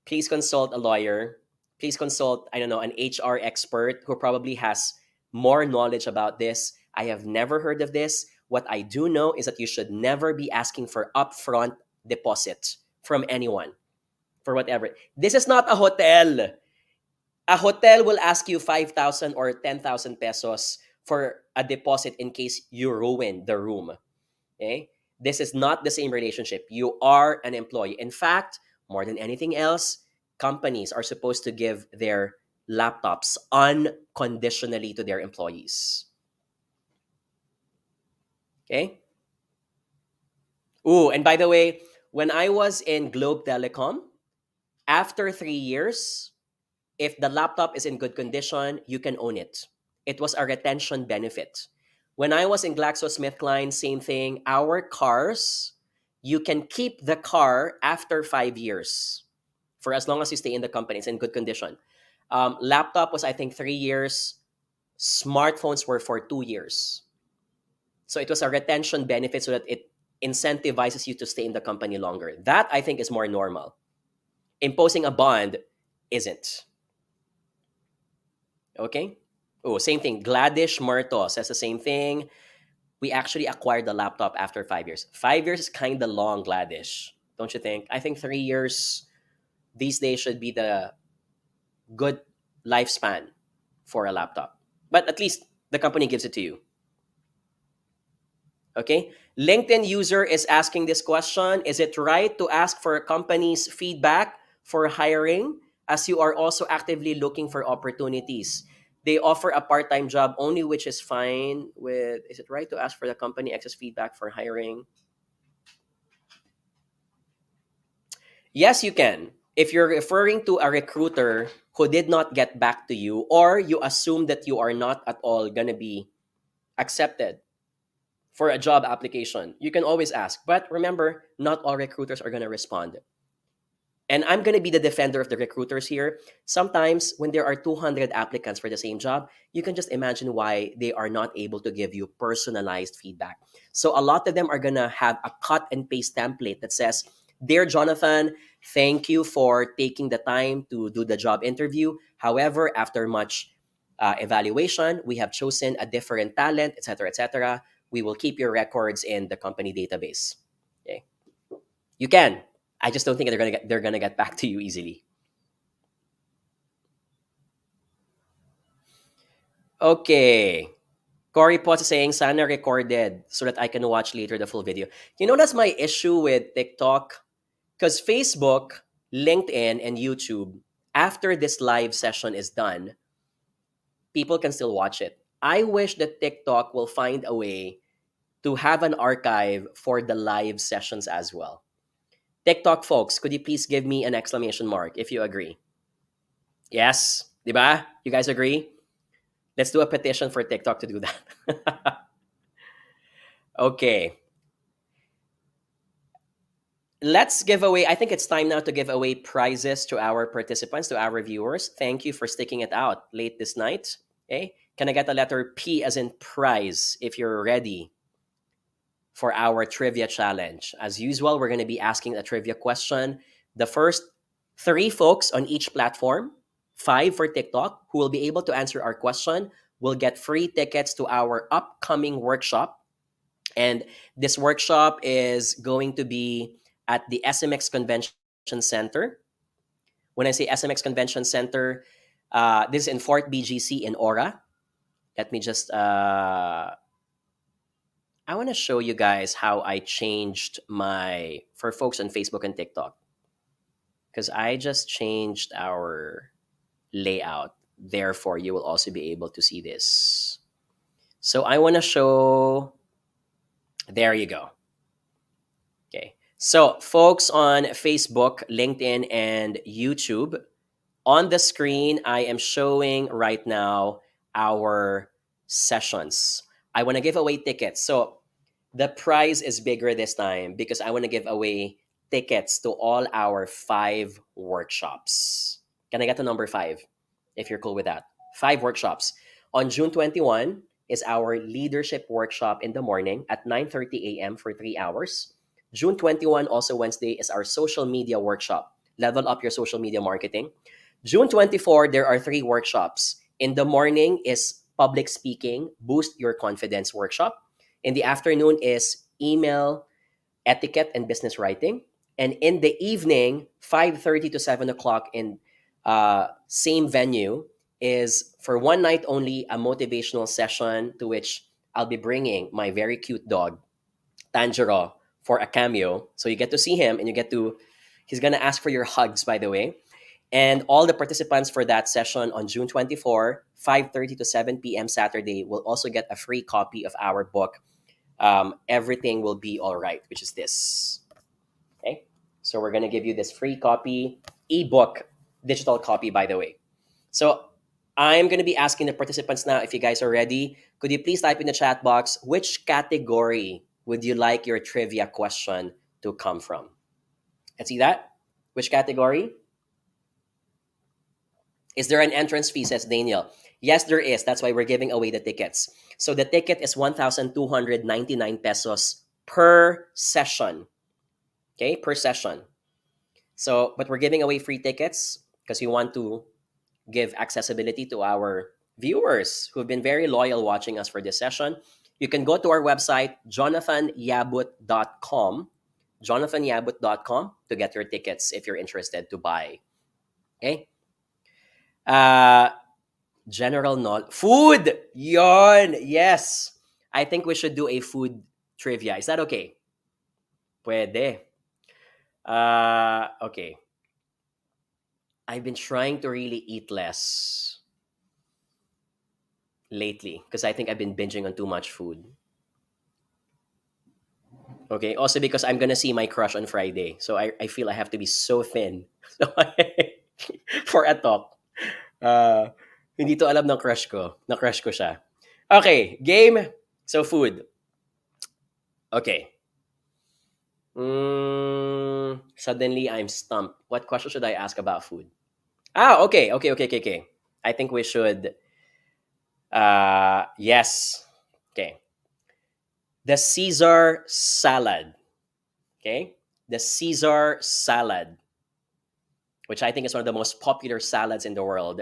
Speaker 1: Please consult a lawyer. Please consult, I don't know, an HR expert who probably has more knowledge about this. I have never heard of this. What I do know is that you should never be asking for upfront deposit from anyone for whatever. This is not a hotel. A hotel will ask you 5,000 or 10,000 pesos for a deposit in case you ruin the room. Okay? This is not the same relationship. You are an employee. In fact, more than anything else, companies are supposed to give their laptops unconditionally to their employees. Okay? Ooh, and by the way, when I was in Globe Telecom, after 3 years, if the laptop is in good condition, you can own it. It was a retention benefit. When I was in GlaxoSmithKline, same thing. Our cars, you can keep the car after 5 years for as long as you stay in the company. It's in good condition. Laptop was, I think, 3 years. Smartphones were for 2 years. So it was a retention benefit so that it incentivizes you to stay in the company longer. That, I think, is more normal. Imposing a bond isn't. Okay? Oh, same thing. 𝗥𝘂𝗧𝗢𝗶𝗃𝗁 says the same thing. We actually acquired the laptop after 5 years. 5 years is kind of long, 𝗥𝘂𝗧𝗢𝗶, don't you think? I think 3 years these days should be the good lifespan for a laptop. But at least the company gives it to you. Okay? LinkedIn user is asking this question. Is it right to ask for a company's feedback for hiring as you are also actively looking for opportunities? They offer a part-time job only, which is fine with... Is it right to ask for the company access feedback for hiring? Yes, you can. If you're referring to a recruiter who did not get back to you, or you assume that you are not at all going to be accepted for a job application, you can always ask. But remember, not all recruiters are going to respond. And I'm going to be the defender of the recruiters here. Sometimes when there are 200 applicants for the same job, you can just imagine why they are not able to give you personalized feedback. So a lot of them are going to have a cut and paste template that says, "Dear Jonathan, thank you for taking the time to do the job interview. However, after much evaluation, we have chosen a different talent, etc., etc. We will keep your records in the company database." Okay. You can. I just don't think they're gonna get back to you easily. Okay. Cory Potts is saying, "Sana recorded so that I can watch later the full video." You know, that's my issue with TikTok. Because Facebook, LinkedIn, and YouTube, after this live session is done, people can still watch it. I wish that TikTok will find a way to have an archive for the live sessions as well. TikTok folks, could you please give me an exclamation mark if you agree? Yes, diba? You guys agree? Let's do a petition for TikTok to do that. Okay. let's give away. I think it's time now to give away prizes to our participants, to our viewers. Thank you for sticking it out late this night. Okay. Can I get a letter P as in prize if you're ready for our trivia challenge? As usual, we're going to be asking a trivia question. The first three folks on each platform, five for TikTok, who will be able to answer our question will get free tickets to our upcoming workshop. And this workshop is going to be at the SMX Convention Center. When I say SMX Convention Center, this is in Fort BGC in Aura. Let me just, I want to show you guys how I changed for folks on Facebook and TikTok. Because I just changed our layout. Therefore, you will also be able to see this. So I want to show, there you go. Okay. So folks on Facebook, LinkedIn, and YouTube, on the screen, I am showing right now our sessions. I want to give away tickets. So the prize is bigger this time because I want to give away tickets to all our 5 workshops. Can I get to number 5 if you're cool with that? 5 workshops. On June 21 is our leadership workshop in the morning at 9:30 a.m. for 3 hours. June 21, also Wednesday, is our social media workshop. Level up your social media marketing. June 24, there are 3 workshops. In the morning is public speaking, boost your confidence workshop. In the afternoon is email etiquette and business writing. And in the evening, 5:30 to 7 o'clock in same venue is for one night only a motivational session to which I'll be bringing my very cute dog, Tanjiro, for a cameo. So you get to see him and he's going to ask for your hugs, by the way. And all the participants for that session on June 24, 5:30 to 7 p.m. Saturday will also get a free copy of our book, Everything Will Be All Right, which is this. Okay. So we're going to give you this free copy, ebook, digital copy, by the way. So I'm going to be asking the participants now, if you guys are ready, could you please type in the chat box, which category would you like your trivia question to come from? Let's see that. Which category? Is there an entrance fee, says Daniel? Yes, there is. That's why we're giving away the tickets. So the ticket is 1,299 pesos per session. Okay, per session. So, but we're giving away free tickets because we want to give accessibility to our viewers who've been very loyal watching us for this session. You can go to our website, 𝗠𝗢𝗂𝗂𝗂𝗏𝗂𝗏.com, 𝗠𝗢𝗂𝗂𝗂𝗂𝗏𝗂𝗂𝗏 to get your tickets if you're interested to buy. Okay? General knowledge. Food! Yon! Yes! I think we should do a food trivia. Is that okay? Puede. Okay. I've been trying to really eat less lately because I think I've been binging on too much food. Okay. Also because I'm gonna see my crush on Friday. So I feel I have to be so thin. So for a talk. Hindi to alam ng crush ko. Na-crush ko siya. Okay. Game. So food. Okay. Suddenly I'm stumped. What question should I ask about food? Okay. I think we should. Yes. Okay. The Caesar salad. Okay. The Caesar salad, which I think is one of the most popular salads in the world,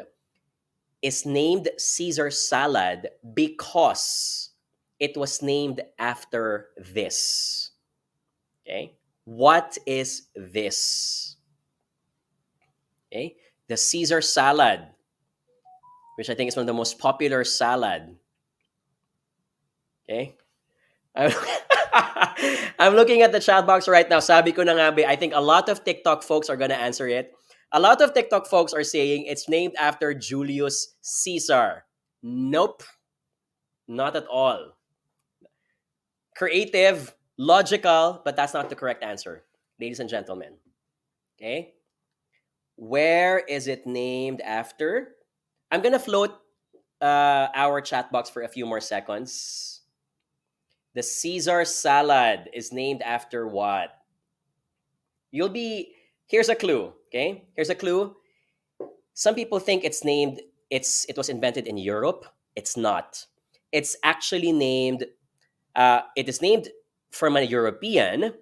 Speaker 1: is named Caesar salad because it was named after this. Okay. What is this? Okay. The Caesar salad, which I think is one of the most popular salad. Okay. I'm looking at the chat box right now. Sabi ko na nga ba, I think a lot of TikTok folks are gonna answer it. A lot of TikTok folks are saying it's named after Julius Caesar. Nope. Not at all. Creative, logical, but that's not the correct answer, ladies and gentlemen. Okay. Where is it named after? I'm gonna float our chat box for a few more seconds. The Caesar salad is named after what? You'll be, here's a clue, okay? Here's a clue. Some people think it's named, it was invented in Europe. It's not. It's actually named, it is named from a European,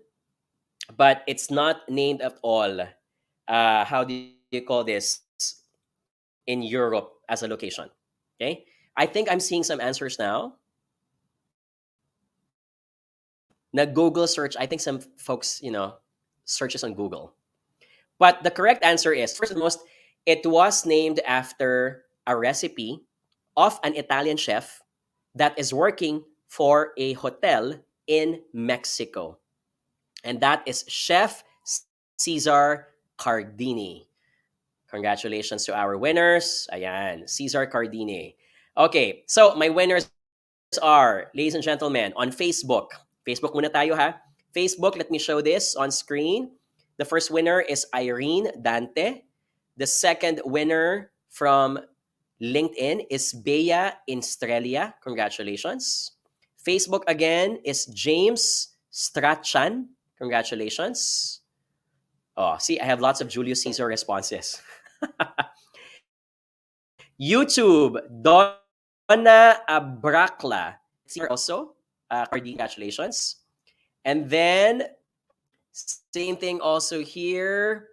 Speaker 1: but it's not named at all. How do you call this in Europe as a location? Okay. I think I'm seeing some answers now. Na Google search, I think some folks, searches on Google. But the correct answer is, first and most, it was named after a recipe of an Italian chef that is working for a hotel in Mexico. And that is Chef 𝗧𝗢𝗗𝗓. Congratulations to our winners. Ayan, 𝗧𝗢𝗓. Okay, so my winners are, ladies and gentlemen, on Facebook. Facebook muna tayo ha. Facebook, let me show this on screen. The first winner is Irene Dante. The second winner from LinkedIn is Bea Instrelia. Congratulations. Facebook again is James Strachan. Congratulations. Oh, see, I have lots of Julius Caesar responses. YouTube, Donna Abrakla. Also, congratulations. And then, same thing also here.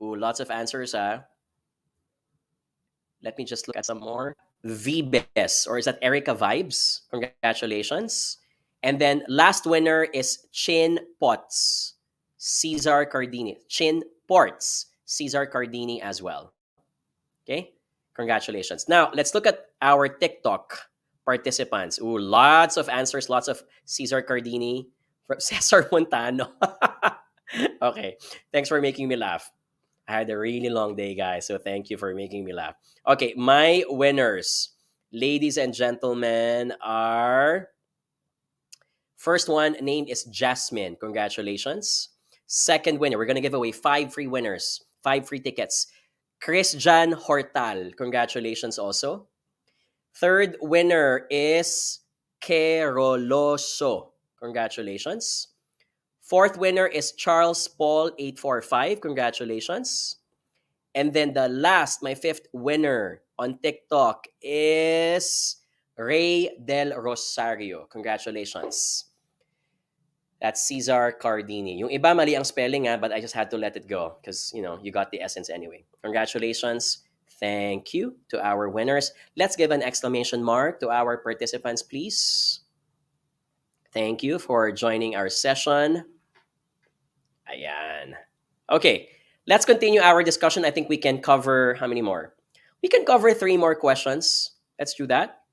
Speaker 1: Ooh, lots of answers, Let me just look at some more. Vibes, or is that Erica Vibes? Congratulations. And then last winner is Chin Potts, 𝗧𝗢𝗓𝗓. Chin Ports, 𝗧𝗢𝗓𝗓 as well. Okay, congratulations. Now, let's look at our TikTok participants. Ooh, lots of answers, lots of 𝗧𝗢𝗓𝗓 from Cesar Montano. Okay, thanks for making me laugh. I had a really long day, guys, so thank you for making me laugh. Okay, my winners, ladies and gentlemen, are... First one named is Jasmine. Congratulations. Second winner, we're going to give away 5 free winners, 5 free tickets. Christian Hortal. Congratulations also. Third winner is Keroloso. Congratulations. Fourth winner is Charles Paul 845. Congratulations. And then the last, my fifth winner on TikTok is Ray Del Rosario. Congratulations. That's 𝗧𝗢𝗓𝗓𝗓. Yung iba mali ang spelling, but I just had to let it go because, you got the essence anyway. Congratulations. Thank you to our winners. Let's give an exclamation mark to our participants, please. Thank you for joining our session. Ayan. Okay, let's continue our discussion. I think we can cover, how many more? We can cover 3 more questions. Let's do that.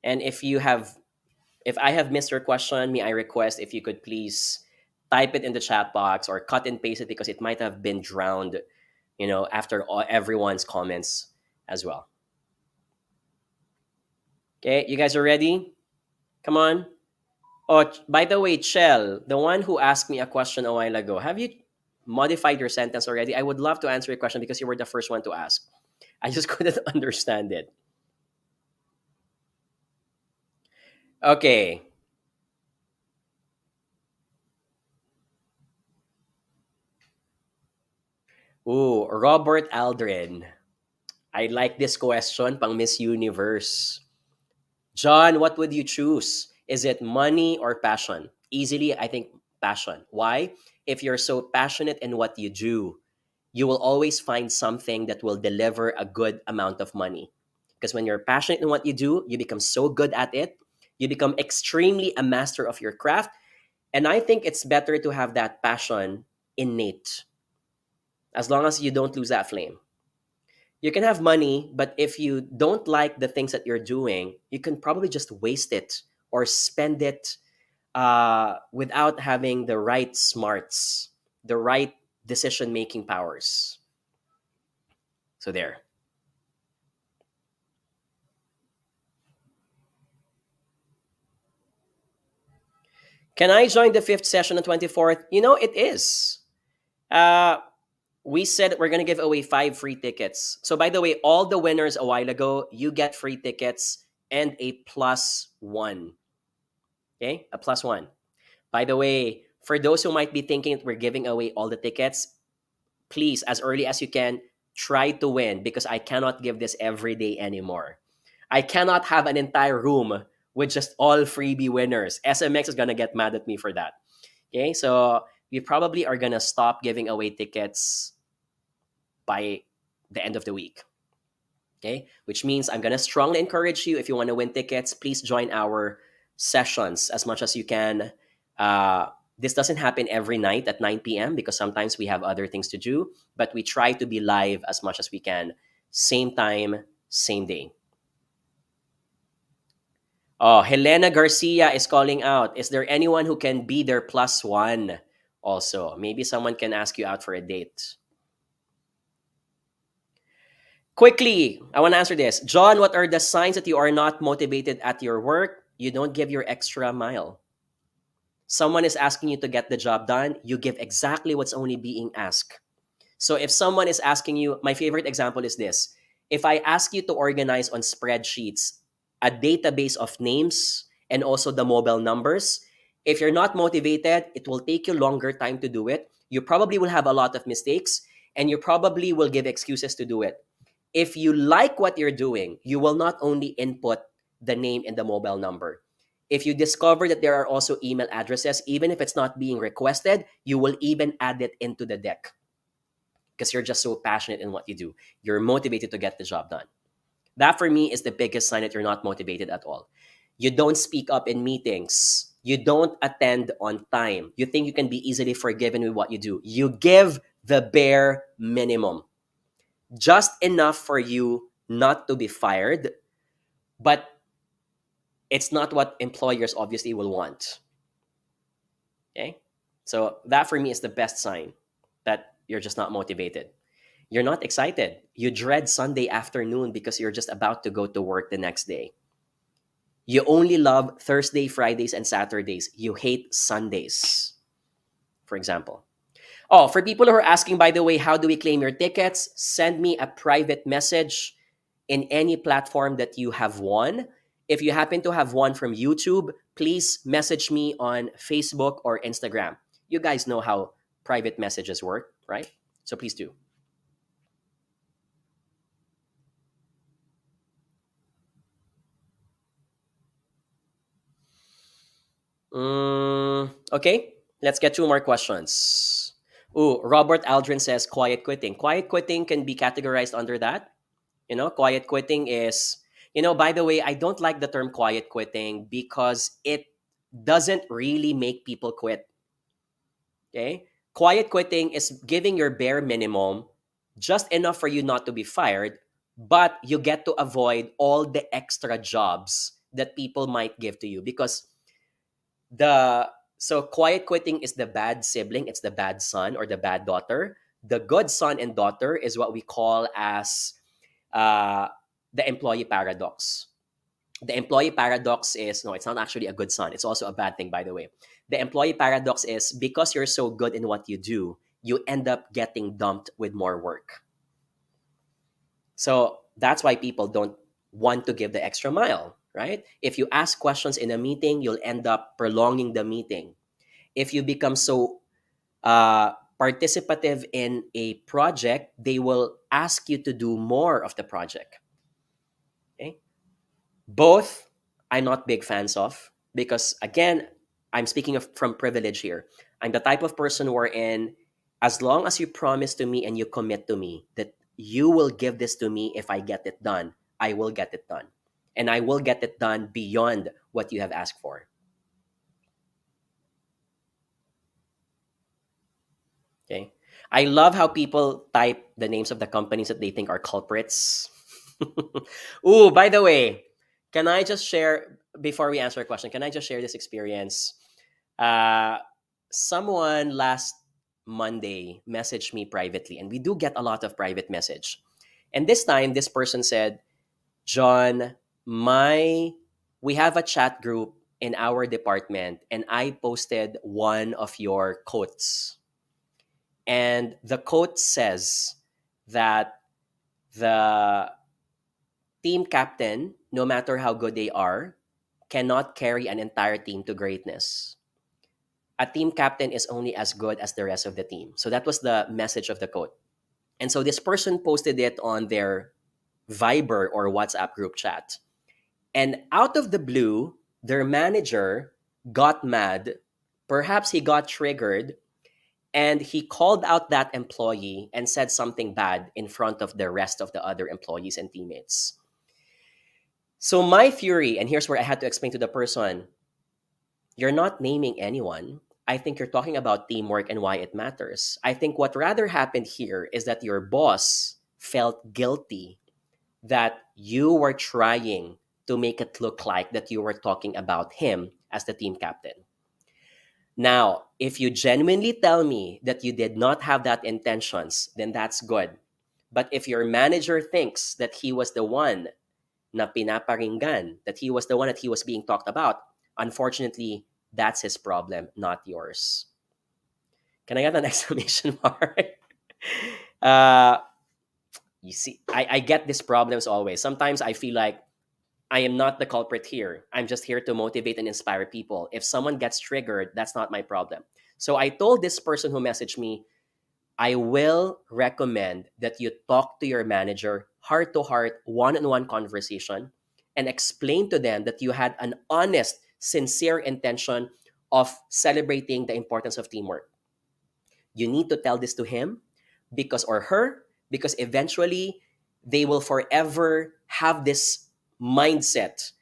Speaker 1: And if I have missed your question, may I request if you could please type it in the chat box or cut and paste it because it might have been drowned, after everyone's comments as well. Okay, you guys are ready? Come on. Oh, by the way, Chell, the one who asked me a question a while ago, have you modified your sentence already? I would love to answer your question because you were the first one to ask. I just couldn't understand it. Okay. Ooh, Robert Aldrin. I like this question, pang Miss Universe. John, what would you choose? Is it money or passion? Easily, I think passion. Why? If you're so passionate in what you do, you will always find something that will deliver a good amount of money. Because when you're passionate in what you do, you become so good at it. You become extremely a master of your craft. And I think it's better to have that passion innate, as long as you don't lose that flame. You can have money, but if you don't like the things that you're doing, you can probably just waste it or spend it without having the right smarts, the right decision-making powers. So there. Can I join the 5th session on 24th? It is. We said we're going to give away 5 free tickets. So by the way, all the winners a while ago, you get free tickets and a +1. Okay, a +1. By the way, for those who might be thinking that we're giving away all the tickets, please, as early as you can, try to win because I cannot give this every day anymore. I cannot have an entire room with just all freebie winners. SMX is going to get mad at me for that. Okay, so we probably are going to stop giving away tickets by the end of the week. Okay, which means I'm going to strongly encourage you, if you want to win tickets, please join our sessions as much as you can. This doesn't happen every night at 9 p.m. because sometimes we have other things to do, but we try to be live as much as we can. Same time, same day. Oh, Helena Garcia is calling out. Is there anyone who can be their +1 also? Maybe someone can ask you out for a date. Quickly, I want to answer this. John, what are the signs that you are not motivated at your work? You don't give your extra mile. Someone is asking you to get the job done. You give exactly what's only being asked. So if someone is asking you, my favorite example is this. If I ask you to organize on spreadsheets a database of names and also the mobile numbers, if you're not motivated, it will take you longer time to do it. You probably will have a lot of mistakes and you probably will give excuses to do it. If you like what you're doing, you will not only input the name and the mobile number. If you discover that there are also email addresses, even if it's not being requested, you will even add it into the deck because you're just so passionate in what you do. You're motivated to get the job done. That for me is the biggest sign that you're not motivated at all. You don't speak up in meetings. You don't attend on time. You think you can be easily forgiven with what you do. You give the bare minimum. Just enough for you not to be fired, but it's not what employers obviously will want. Okay? So that for me is the best sign that you're just not motivated. You're not excited. You dread Sunday afternoon because you're just about to go to work the next day. You only love Thursday, Fridays, and Saturdays. You hate Sundays, for example. Oh, for people who are asking, by the way, how do we claim your tickets? Send me a private message in any platform that you have won. If you happen to have one from YouTube, please message me on Facebook or Instagram. You guys know how private messages work, right? So please do. Okay, let's get two more questions. Ooh, Robert Aldrin says quiet quitting. Quiet quitting can be categorized under that. Quiet quitting is, by the way, I don't like the term quiet quitting because it doesn't really make people quit. Okay? Quiet quitting is giving your bare minimum, just enough for you not to be fired, but you get to avoid all the extra jobs that people might give to you because quiet quitting is the bad sibling, it's the bad son or the bad daughter. The good son and daughter is what we call as uh, the employee paradox. The employee paradox is, no, it's not actually a good son. It's also a bad thing, by the way. The employee paradox is because you're so good in what you do, you end up getting dumped with more work. So that's why people don't want to give the extra mile, right? If you ask questions in a meeting, you'll end up prolonging the meeting. If you become so participative in a project, they will ask you to do more of the project. Okay? Both, I'm not big fans of because, again, I'm speaking from privilege here. I'm the type of person wherein, as long as you promise to me and you commit to me that you will give this to me if I get it done, I will get it done. And I will get it done beyond what you have asked for. Okay. I love how people type the names of the companies that they think are culprits. Ooh, by the way, can I just share, before we answer a question, can I just share this experience? Uh, Someone last Monday messaged me privately, and we do get a lot of private message. And this time, this person said, John, we have a chat group in our department, and I posted one of your quotes. And the quote says that the team captain, no matter how good they are, cannot carry an entire team to greatness. A team captain is only as good as the rest of the team. So that was the message of the quote. And so this person posted it on their Viber or WhatsApp group chat. And out of the blue, their manager got mad. Perhaps he got triggered and he called out that employee and said something bad in front of the rest of the other employees and teammates. So my fury, and here's where I had to explain to the person, you're not naming anyone. I think you're talking about teamwork and why it matters. I think what rather happened here is that your boss felt guilty that you were trying to make it look like that you were talking about him as the team captain. Now, if you genuinely tell me that you did not have that intentions, then that's good. But if your manager thinks that he was the one na pinaparinggan, that he was the one that he was being talked about, unfortunately, that's his problem, not yours. Can I get an exclamation mark? uh, you see, I get these problems always. Sometimes I feel like I am not the culprit here. I'm just here to motivate and inspire people. If someone gets triggered, that's not my problem. So I told this person who messaged me, I will recommend that you talk to your manager, heart to heart, one on one conversation, and explain to them that you had an honest, sincere intention of celebrating the importance of teamwork. You need to tell this to him because or her because eventually they will forever have this mindset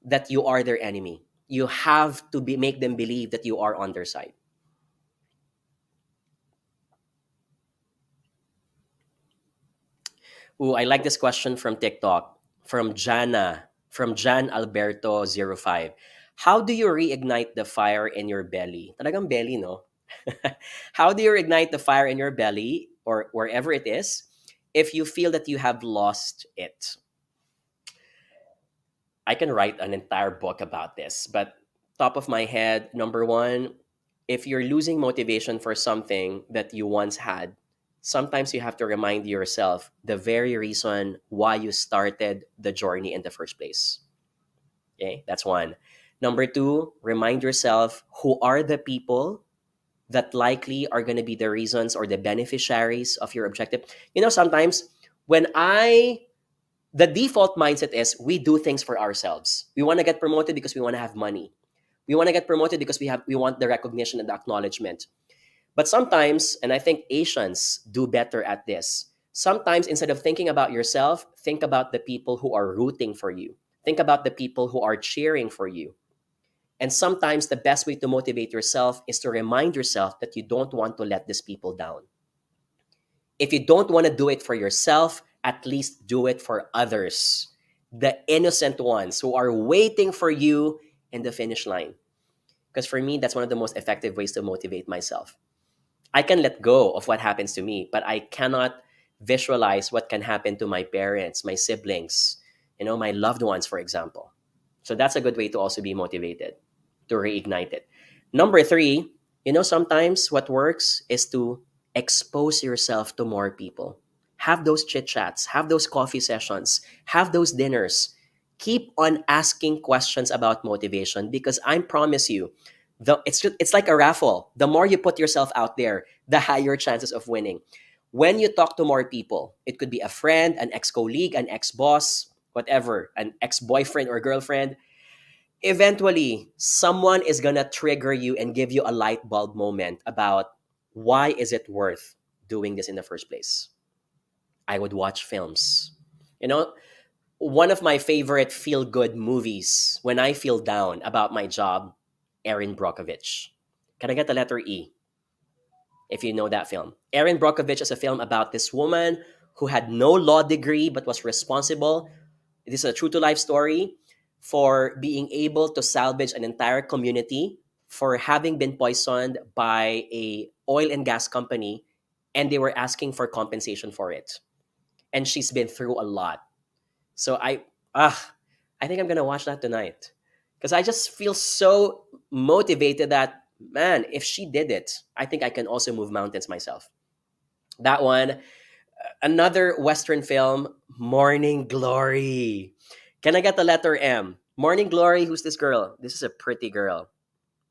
Speaker 1: that you are their enemy. You have to make them believe that you are on their side. Ooh, I like this question from TikTok, from Jana, from Jan Alberto 05. How do you reignite the fire in your belly? Talagang belly, no? How do you reignite the fire in your belly or wherever it is if you feel that you have lost it? I can write an entire book about this, but top of my head, number one, if you're losing motivation for something that you once had, sometimes you have to remind yourself the very reason why you started the journey in the first place. Okay, that's one. Number two, remind yourself who are the people that likely are going to be the reasons or the beneficiaries of your objective. You know, sometimes when the default mindset is we do things for ourselves. We want to get promoted because we want to have money. We want to get promoted because we want the recognition and the acknowledgement. But sometimes, and I think Asians do better at this, sometimes instead of thinking about yourself, think about the people who are rooting for you. Think about the people who are cheering for you. And sometimes the best way to motivate yourself is to remind yourself that you don't want to let these people down. If you don't want to do it for yourself, at least do it for others. The innocent ones who are waiting for you in the finish line. Because for me, that's one of the most effective ways to motivate myself. I can let go of what happens to me, but I cannot visualize what can happen to my parents, my siblings, my loved ones, for example. So that's a good way to also be motivated, to reignite it. Number three, sometimes what works is to expose yourself to more people. Have those chit chats, have those coffee sessions, have those dinners. Keep on asking questions about motivation because I promise you, it's like a raffle. The more you put yourself out there, the higher chances of winning. When you talk to more people, it could be a friend, an ex-colleague, an ex-boss, whatever, an ex-boyfriend or girlfriend. Eventually, someone is gonna trigger you and give you a light bulb moment about why is it worth doing this in the first place. I would watch films. One of my favorite feel-good movies when I feel down about my job, Erin Brockovich. Can I get the letter E? If you know that film. Erin Brockovich is a film about this woman who had no law degree but was responsible. This is a true to life story for being able to salvage an entire community for having been poisoned by a oil and gas company, and they were asking for compensation for it. And she's been through a lot. So I think I'm gonna watch that tonight because I just feel so motivated that, man, if she did it, I think I can also move mountains myself. That one. Another Western film, Morning Glory. Can I get the letter M? Morning Glory, who's this girl? This is a pretty girl.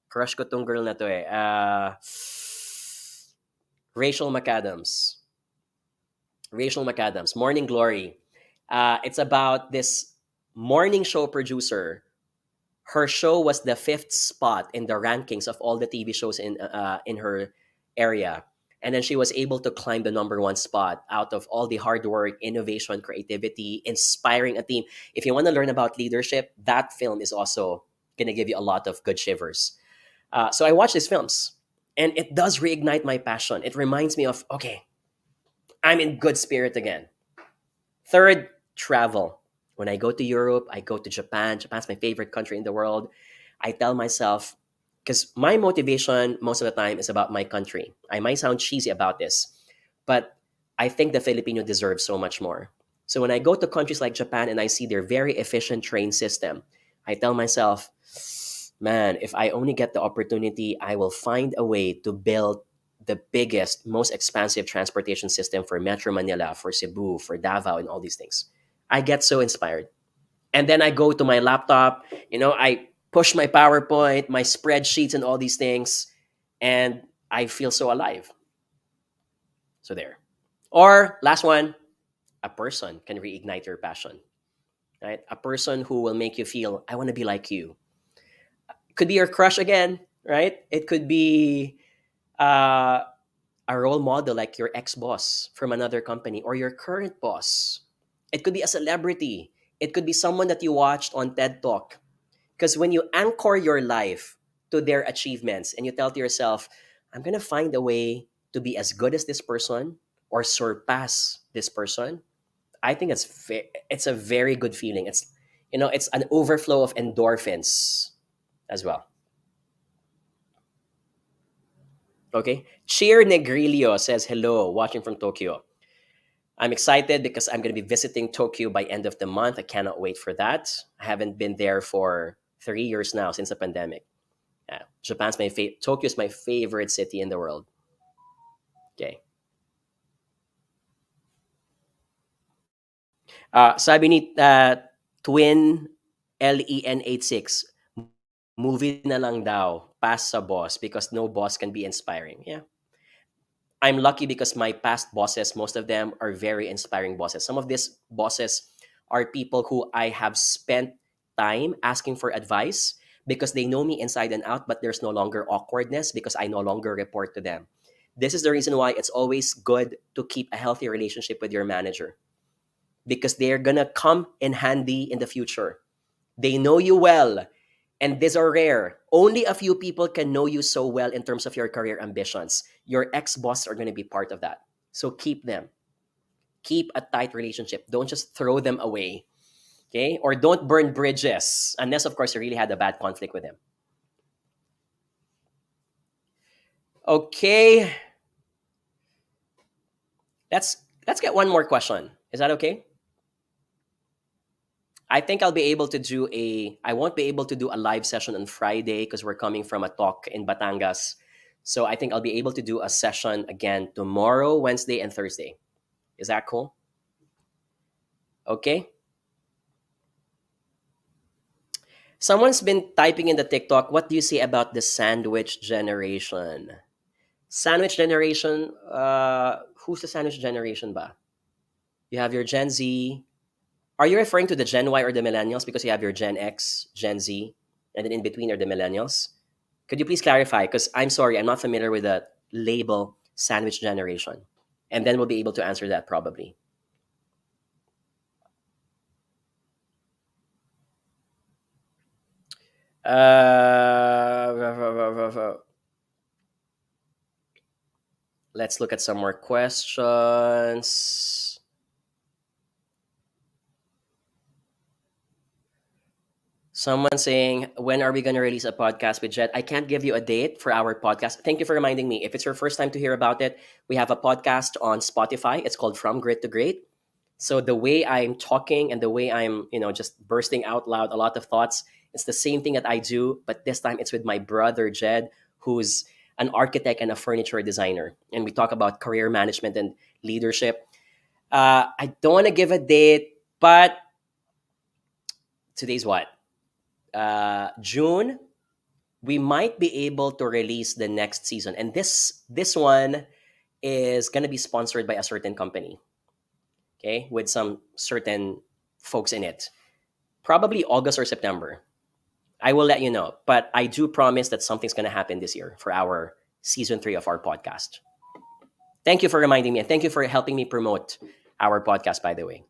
Speaker 1: Crush ko tong girl na to eh. Rachel McAdams. Rachel McAdams. Morning Glory. It's about this morning show producer. Her show was the fifth spot in the rankings of all the TV shows in her area. And then she was able to climb the number one spot out of all the hard work, innovation, creativity, inspiring a team. If you want to learn about leadership, that film is also going to give you a lot of good shivers. So I watch these films, and it does reignite my passion. It reminds me of, okay, I'm in good spirit again. Third, travel. When I go to Europe, I go to Japan. Japan's my favorite country in the world. I tell myself, because my motivation most of the time is about my country. I might sound cheesy about this, but I think the Filipino deserves so much more. So when I go to countries like Japan and I see their very efficient train system, I tell myself, man, if I only get the opportunity, I will find a way to build the biggest, most expansive transportation system for Metro Manila, for Cebu, for Davao, and all these things. I get so inspired. And then I go to my laptop, I push my PowerPoint, my spreadsheets, and all these things, and I feel so alive. So there. Or last one, a person can reignite your passion, right? A person who will make you feel, I want to be like you. Could be your crush again, right? It could be uh, a role model like your ex-boss from another company or your current boss. It could be a celebrity. It could be someone that you watched on TED Talk. Because when you anchor your life to their achievements and you tell to yourself, I'm going to find a way to be as good as this person or surpass this person, I think it's a very good feeling. It's an overflow of endorphins as well. Okay. Cheer Negrilio says hello, watching from Tokyo. I'm excited because I'm going to be visiting Tokyo by end of the month. I cannot wait for that. I haven't been there for 3 years now since the pandemic. Yeah, Tokyo is my favorite city in the world. Okay. Sabi ni Twin LEN86, movie na lang daw, pass sa boss because no boss can be inspiring. Yeah. I'm lucky because my past bosses, most of them are very inspiring bosses. Some of these bosses are people who I have spent time asking for advice because they know me inside and out, but there's no longer awkwardness because I no longer report to them. This is the reason why it's always good to keep a healthy relationship with your manager because they're gonna come in handy in the future. They know you well, and these are rare. Only a few people can know you so well in terms of your career ambitions. Your ex-boss are going to be part of that. So keep them. Keep a tight relationship. Don't just throw them away. Okay? Or don't burn bridges. Unless, of course, you really had a bad conflict with them. Okay. Let's get one more question. Is that okay? I think I won't be able to do a live session on Friday because we're coming from a talk in Batangas. So I think I'll be able to do a session again tomorrow, Wednesday, and Thursday. Is that cool? Okay. Someone's been typing in the TikTok, what do you say about the sandwich generation? Sandwich generation, who's the sandwich generation ba? You have your Gen Z. Are you referring to the Gen Y or the millennials? Because you have your Gen X, Gen Z, and then in between are the millennials. Could you please clarify? Because I'm sorry, I'm not familiar with the label sandwich generation. And then we'll be able to answer that probably. Uh, let's look at some more questions. Someone saying, when are we going to release a podcast with Jet? I can't give you a date for our podcast. Thank you for reminding me. If it's your first time to hear about it, we have a podcast on Spotify. It's called From Grit to Great. So the way I'm talking and the way I'm, just bursting out loud, a lot of thoughts, it's the same thing that I do, but this time it's with my brother, Jed, who's an architect and a furniture designer. And we talk about career management and leadership. I don't want to give a date, but today's what? June. We might be able to release the next season, and this one is gonna be sponsored by a certain company. Okay, with some certain folks in it. Probably August or September. I will let you know, but I do promise that something's gonna happen this year for our season 3 of our podcast. Thank you for reminding me, and thank you for helping me promote our podcast. By the way.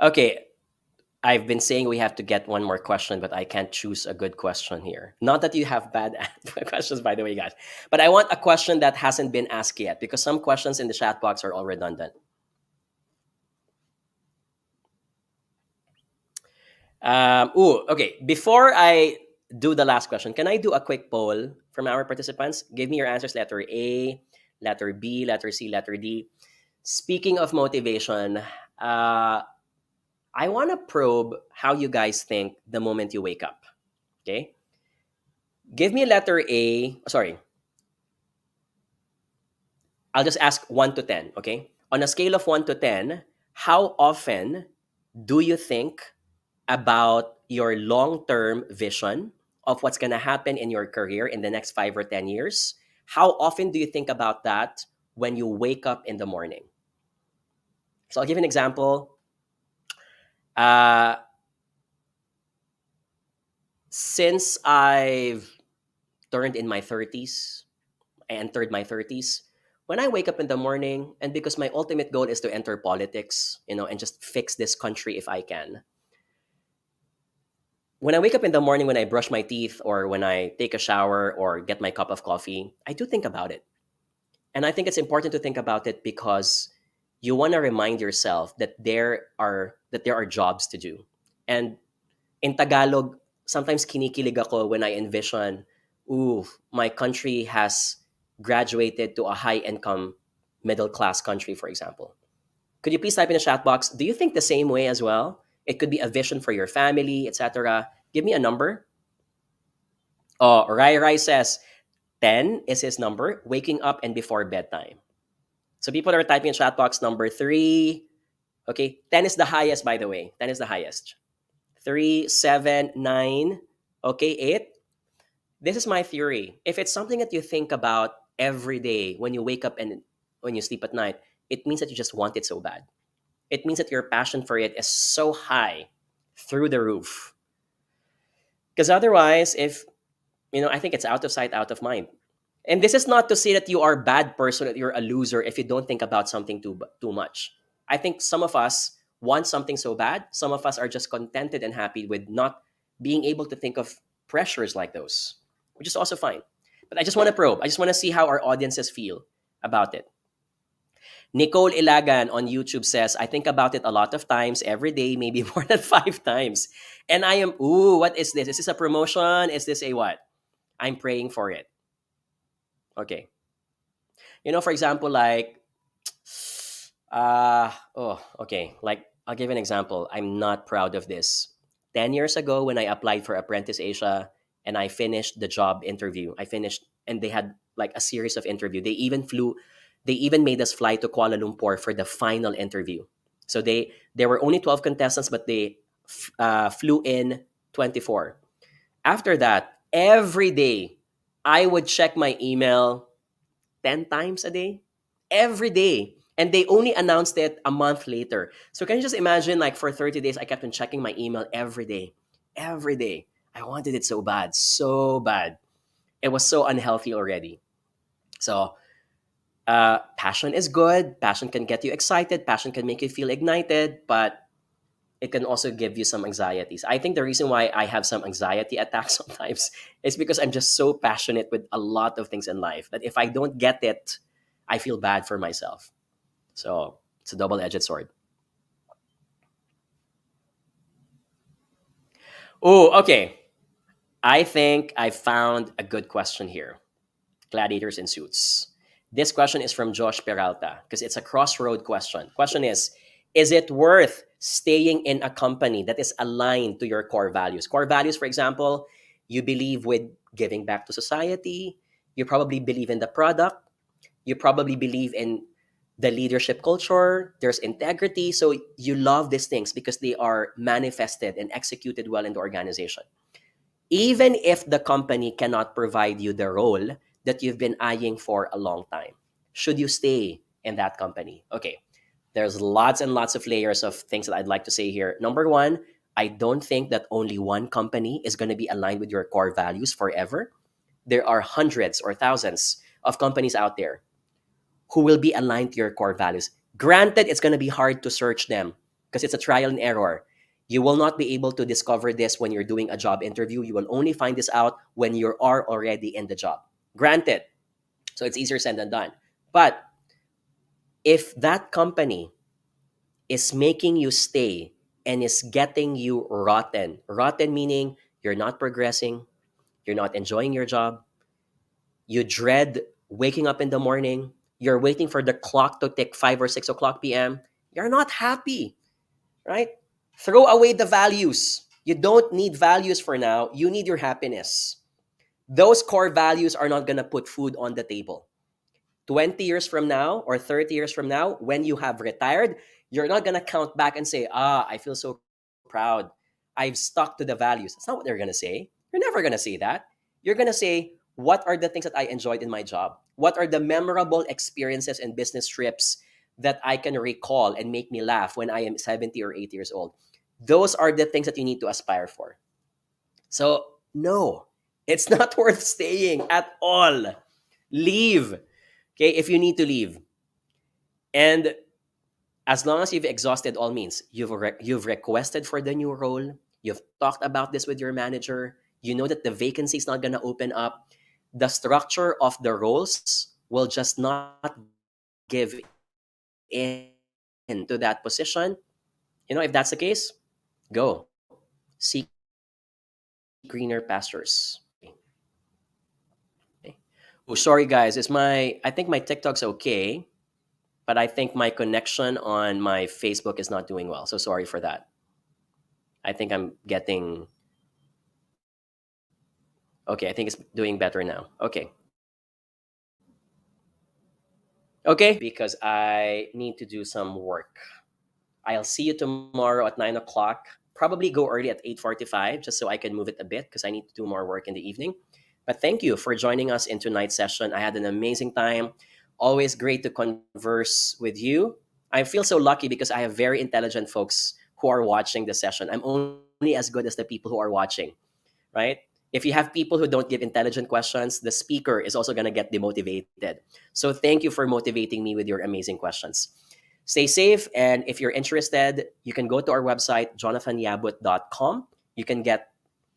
Speaker 1: Okay, I've been saying we have to get one more question, but I can't choose a good question here. Not that you have bad questions, by the way, guys, but I want a question that hasn't been asked yet because some questions in the chat box are all redundant. Okay. Before I do the last question, can I do a quick poll from our participants? Give me your answers: letter A, letter B, letter C, letter D. Speaking of motivation, I want to probe how you guys think the moment you wake up. Okay. Give me letter A. Sorry, I'll just ask 1 to 10. Okay. On a scale of 1 to 10, how often do you think about your long term vision of what's going to happen in your career in the next 5 or 10 years? How often do you think about that when you wake up in the morning? So I'll give you an example. Uh, since I've turned in my 30s, I entered my 30s. When I wake up in the morning, and because my ultimate goal is to enter politics, and just fix this country if I can, when I wake up in the morning, when I brush my teeth or when I take a shower or get my cup of coffee, I do think about it. And I think it's important to think about it because you want to remind yourself that there are jobs to do. And in Tagalog, sometimes kinikilig ako when I envision, ooh, my country has graduated to a high income middle class country, for example. Could you please type in the chat box? Do you think the same way as well? It could be a vision for your family, etc. Give me a number. Oh, Rai Rai says 10 is his number, waking up and before bedtime. So people are typing in chat box number 3. Okay, 10 is the highest, by the way. 10 is the highest. 3, 7, 9. Okay, 8. This is my theory. If it's something that you think about every day when you wake up and when you sleep at night, it means that you just want it so bad. It means that your passion for it is so high, through the roof. Because otherwise, if I think it's out of sight, out of mind. And this is not to say that you are a bad person, that you're a loser if you don't think about something too much. I think some of us want something so bad. Some of us are just contented and happy with not being able to think of pressures like those, which is also fine. But I just want to probe. I just want to see how our audiences feel about it. Nicole Ilagan on YouTube says, I think about it a lot of times every day, maybe more than 5 times. And I am, what is this? Is this a promotion? Is this a what? I'm praying for it. Okay. For example, like, okay. Like, I'll give an example. I'm not proud of this. 10 years ago, when I applied for Apprentice Asia and I finished the job interview, and they had like a series of interview. They even made us fly to Kuala Lumpur for the final interview. So there were only 12 contestants, but they flew in 24. After that, every day, I would check my email 10 times a day, every day. And they only announced it a month later. So can you just imagine, like, for 30 days, I kept on checking my email every day. Every day. I wanted it so bad, so bad. It was so unhealthy already. So passion is good. Passion can get you excited. Passion can make you feel ignited, but it can also give you some anxieties. I think the reason why I have some anxiety attacks sometimes is because I'm just so passionate with a lot of things in life that if I don't get it, I feel bad for myself. So it's a double-edged sword. Oh, okay. I think I found a good question here. Gladiators in suits. This question is from Josh Peralta because it's a crossroad question. Question is it worth staying in a company that is aligned to your core values? Core values, for example, You believe with giving back to society. You probably believe in the product. You probably believe in the leadership culture. There's integrity. So you love these things because they are manifested and executed well in the organization. Even if the company cannot provide you the role that you've been eyeing for a long time, should you stay in that company? Okay, there's lots and lots of layers of things that I'd like to say here. Number one, I don't think that only one company is going to be aligned with your core values forever. There are hundreds or thousands of companies out there who will be aligned to your core values. Granted, it's going to be hard to search them because it's a trial and error. You will not be able to discover this when you're doing a job interview. You will only find this out when you are already in the job. Granted. So it's easier said than done. But if that company is making you stay and is getting you rotten meaning you're not progressing, you're not enjoying your job, you dread waking up in the morning, you're waiting for the clock to tick 5 or 6 o'clock p.m., you're not happy, right? Throw away the values. You don't need values for now. You need your happiness. Those core values are not going to put food on the table. 20 years from now or 30 years from now, when you have retired, you're not going to count back and say, I feel so proud. I've stuck to the values. That's not what they're going to say. You're never going to say that. You're going to say, what are the things that I enjoyed in my job? What are the memorable experiences and business trips that I can recall and make me laugh when I am 70 or 80 years old? Those are the things that you need to aspire for. So, no, it's not worth staying at all. Leave. Okay, if you need to leave. And as long as you've exhausted all means, you've requested for the new role, you've talked about this with your manager, you know that the vacancy is not going to open up, the structure of the roles will just not give in to that position. If that's the case, go seek greener pastures. Okay. Oh, sorry guys, I think my TikTok's okay, but I think my connection on my Facebook is not doing well. So sorry for that. I think I'm getting okay. I think it's doing better now. Okay. Okay, because I need to do some work. I'll see you tomorrow at 9 o'clock. Probably go early at 8:45 just so I can move it a bit because I need to do more work in the evening. But thank you for joining us in tonight's session. I had an amazing time. Always great to converse with you. I feel so lucky because I have very intelligent folks who are watching the session. I'm only as good as the people who are watching, right? If you have people who don't give intelligent questions, the speaker is also going to get demotivated. So thank you for motivating me with your amazing questions. Stay safe. And if you're interested, you can go to our website, 𝗠𝗢𝗓 You can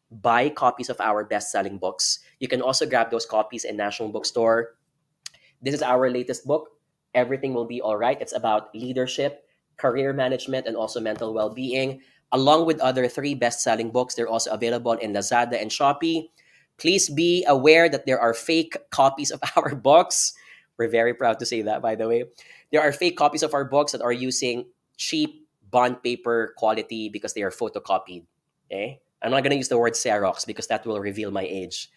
Speaker 1: buy copies of our best-selling books. You can also grab those copies in National Bookstore. This is our latest book, Everything Will Be All Right. It's about leadership, career management, and also mental well-being, along with other 3 best-selling books. They're also available in Lazada and Shopee. Please be aware that there are fake copies of our books. We're very proud to say that, by the way. There are fake copies of our books that are using cheap bond paper quality because they are photocopied. Okay? I'm not going to use the word Xerox because that will reveal my age.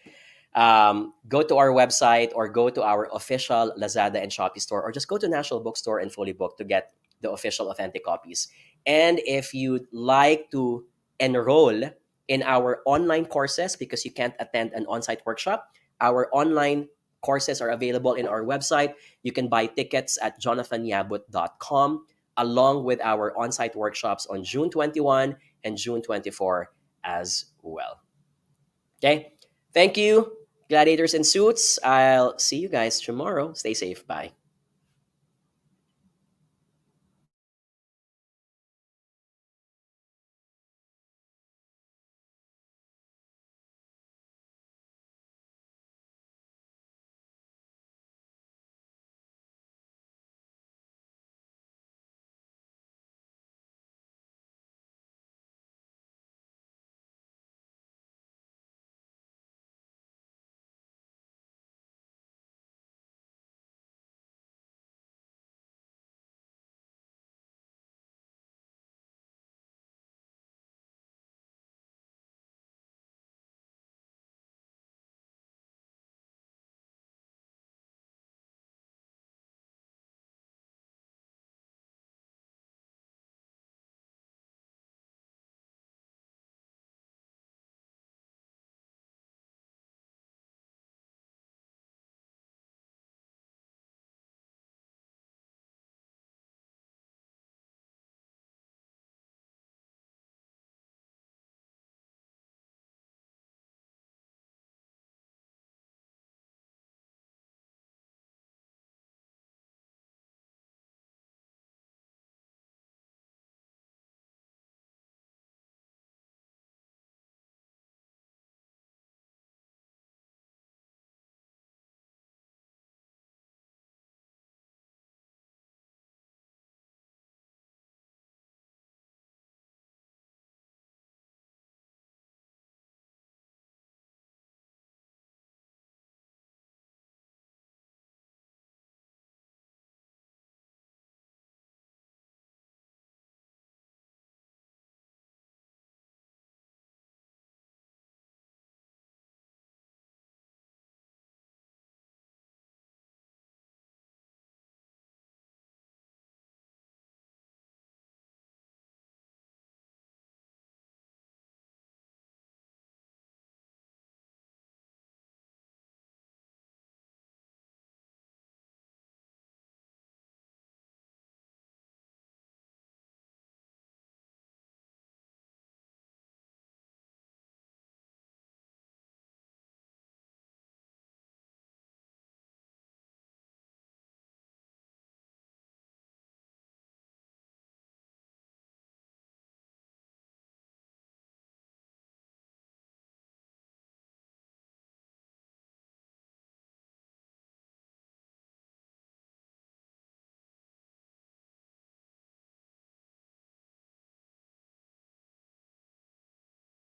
Speaker 1: Go to our website or go to our official Lazada and Shopee store, or just go to National Bookstore and Fully Book to get the official authentic copies. And if you'd like to enroll in our online courses because you can't attend an on-site workshop, our online courses are available in our website. You can buy tickets at 𝗠𝗢𝗓 along with our on-site workshops on June 21 and June 24 as well. Okay? Thank you, gladiators in suits. I'll see you guys tomorrow. Stay safe. Bye.